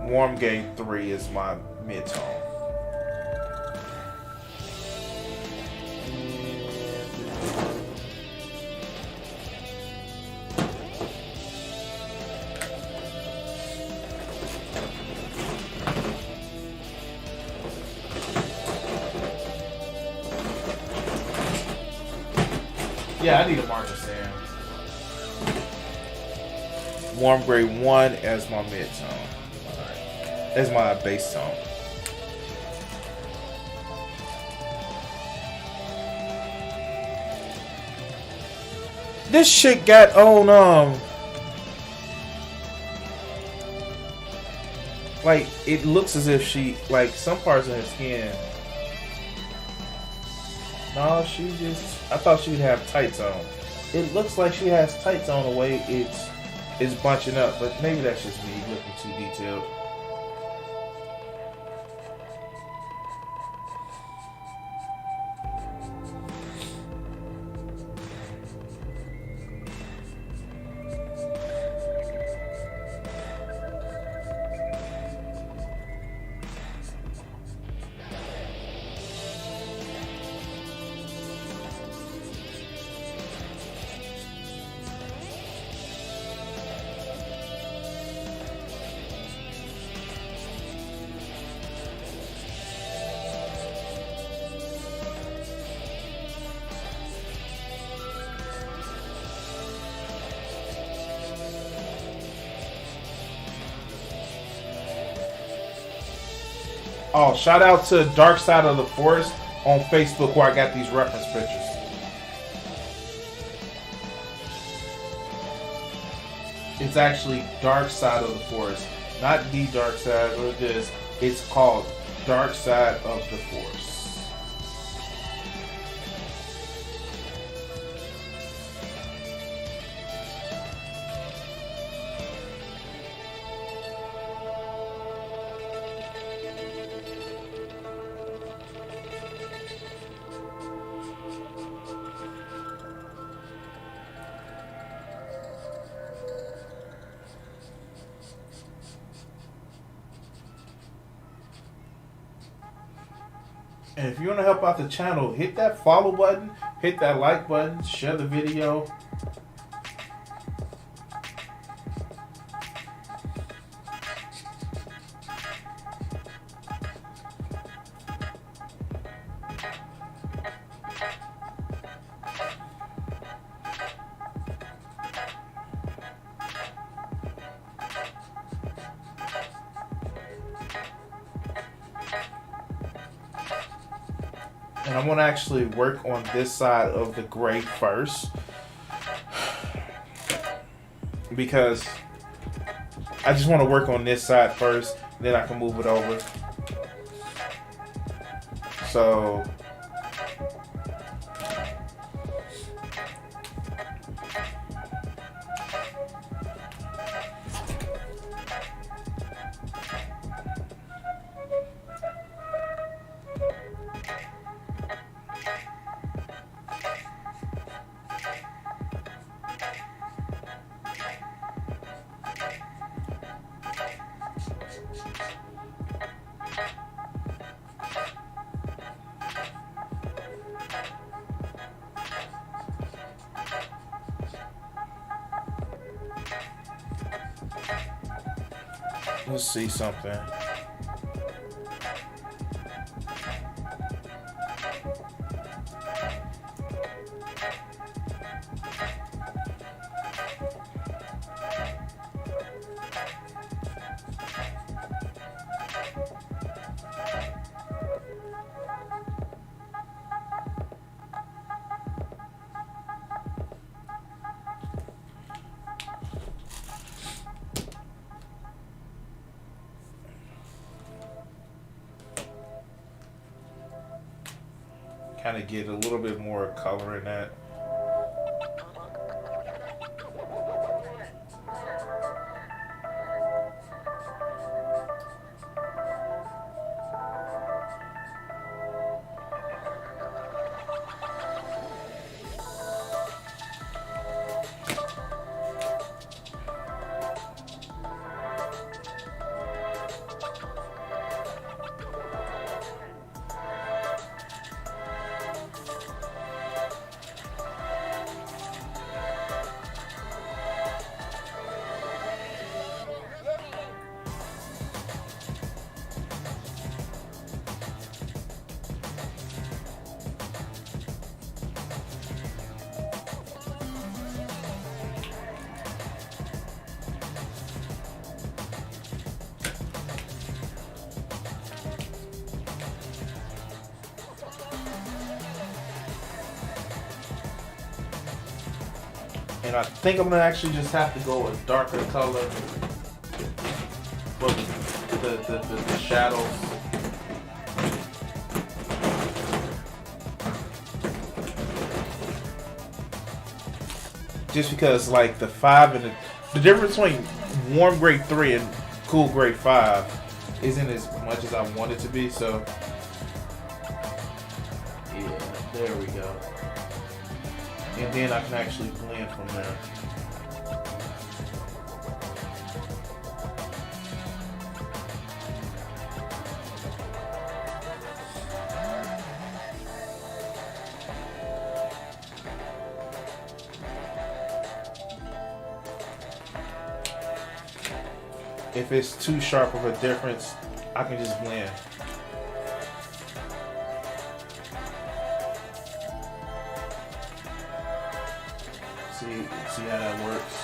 Warm Game 3 is my mid-tone. Yeah, I need a marker stand. Warm Grade 1 as my mid-tone. As my bass tone. This shit got on like, it looks as if she, like, some parts of her skin. No, she just, I thought she would have tights on. It looks like she has tights on the way it's bunching up, but maybe that's just me looking too detailed. Oh, shout out to Dark Side of the Forest on Facebook where I got these reference pictures. It's actually Dark Side of the Forest. Not the Dark Side, or this. It's called Dark Side of the Forest. And if you want to help out the channel, hit that follow button, hit that like button, share the video. And I want to actually work on this side of the gray first, because I just want to work on this side first, then I can move it over. So let's see something. Kind of get a little bit more color in that. And I think I'm gonna actually just have to go with darker color for the shadows. Just because like the 5 and the difference between warm grade 3 and cool grade 5 isn't as much as I want it to be, so yeah, there we go. And then I can actually blend from there. If it's too sharp of a difference, I can just blend. See how that works.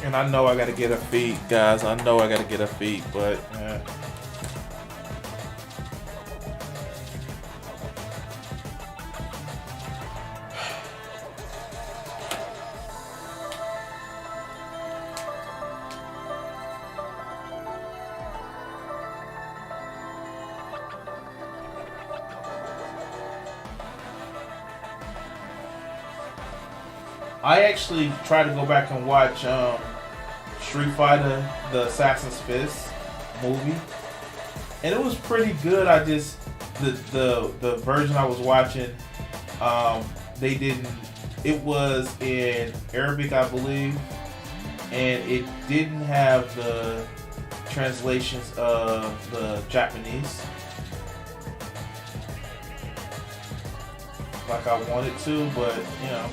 And I know I gotta get a feet, guys. I know I gotta get a feet, but I actually tried to go back and watch Street Fighter, the Assassin's Fist movie, and it was pretty good. I just the version I was watching, they didn't. It was in Arabic, I believe, and it didn't have the translations of the Japanese. like I wanted to, but you know,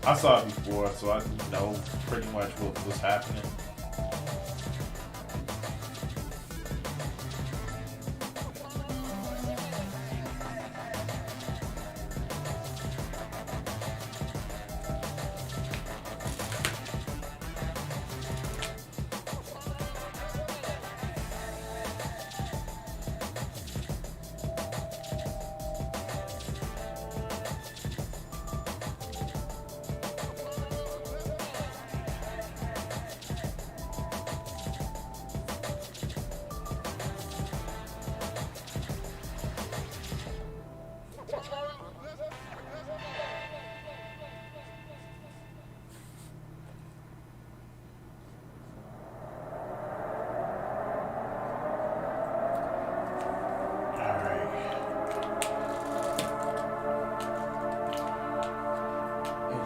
I saw it before, so I know pretty much what was happening.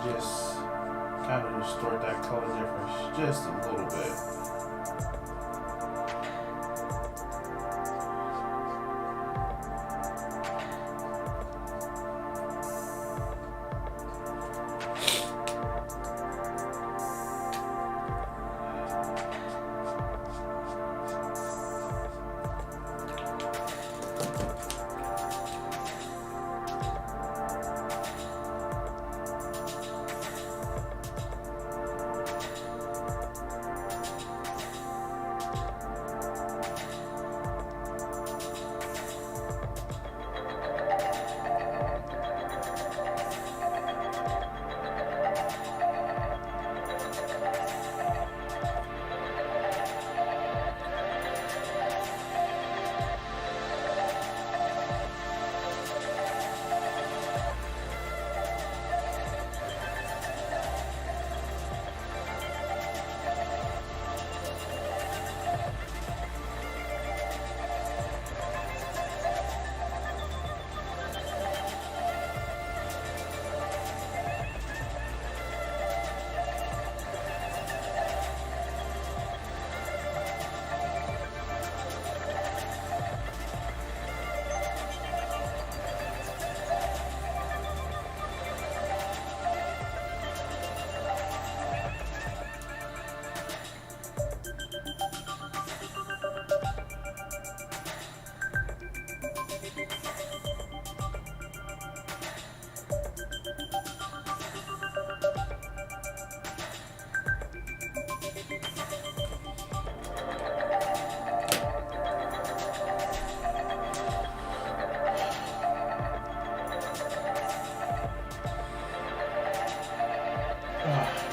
Just kind of distort that color difference just a little bit.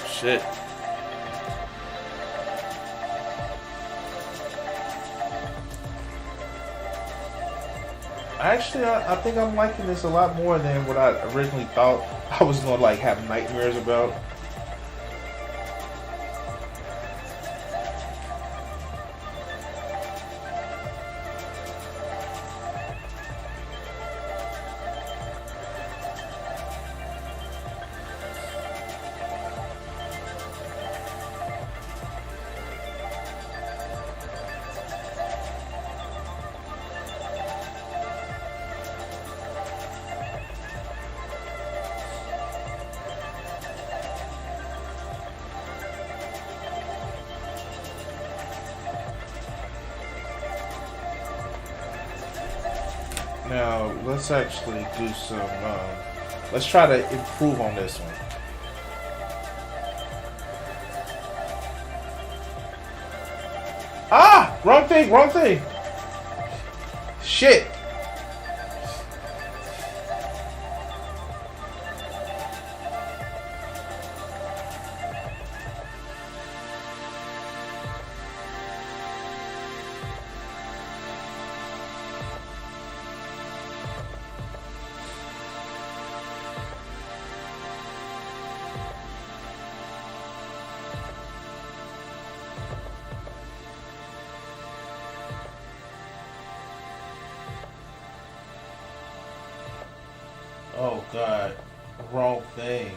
Shit. Actually, I think I'm liking this a lot more than what I originally thought I was gonna like have nightmares about. Now, let's actually do some, let's try to improve on this one. Ah! Wrong thing, wrong thing! Shit! Oh god, wrong thing.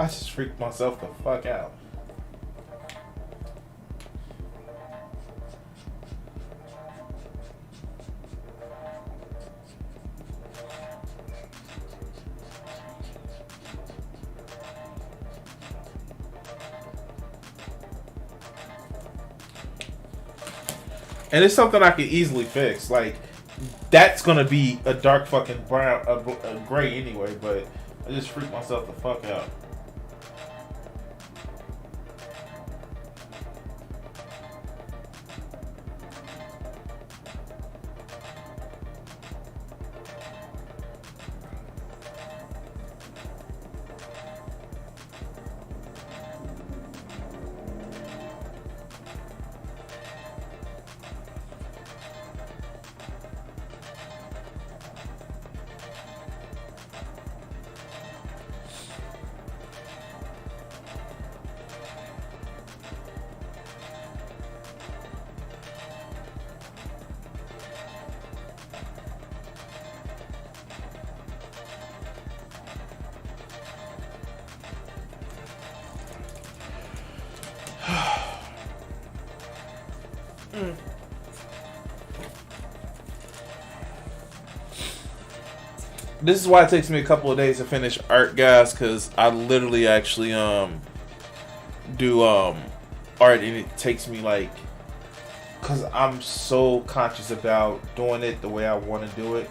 I just freaked myself the fuck out. And it's something I could easily fix. Like, that's gonna be a dark fucking brown, a gray anyway. But I just freaked myself the fuck out. This is why it takes me a couple of days to finish art, guys, because I literally actually do art, and it takes me like, because I'm so conscious about doing it the way I want to do it.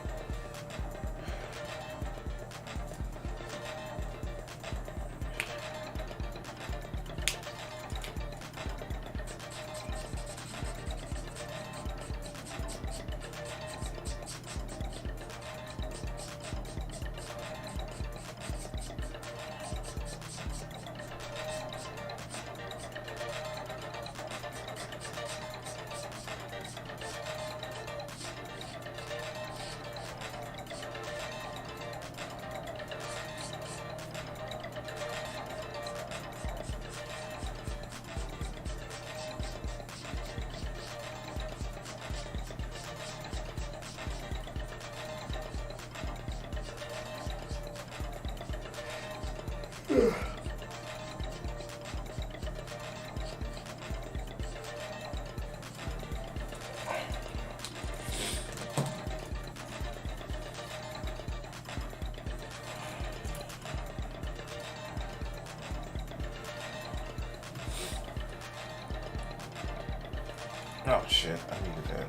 Oh shit, I needed that.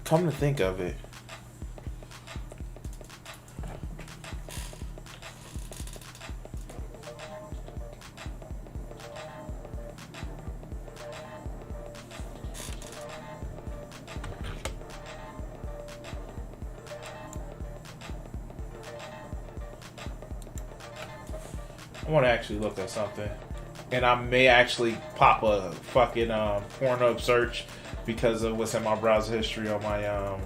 Come to think of it, I want to actually look at something, and I may actually pop a fucking Pornhub search because of what's in my browser history on my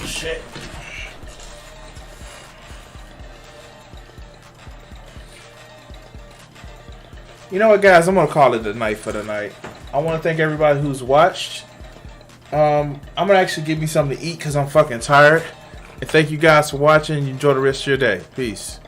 shit. You know what, guys? I'm gonna call it a night for the night. I want to thank everybody who's watched. I'm gonna actually give me something to eat because I'm fucking tired. And thank you guys for watching. Enjoy the rest of your day. Peace.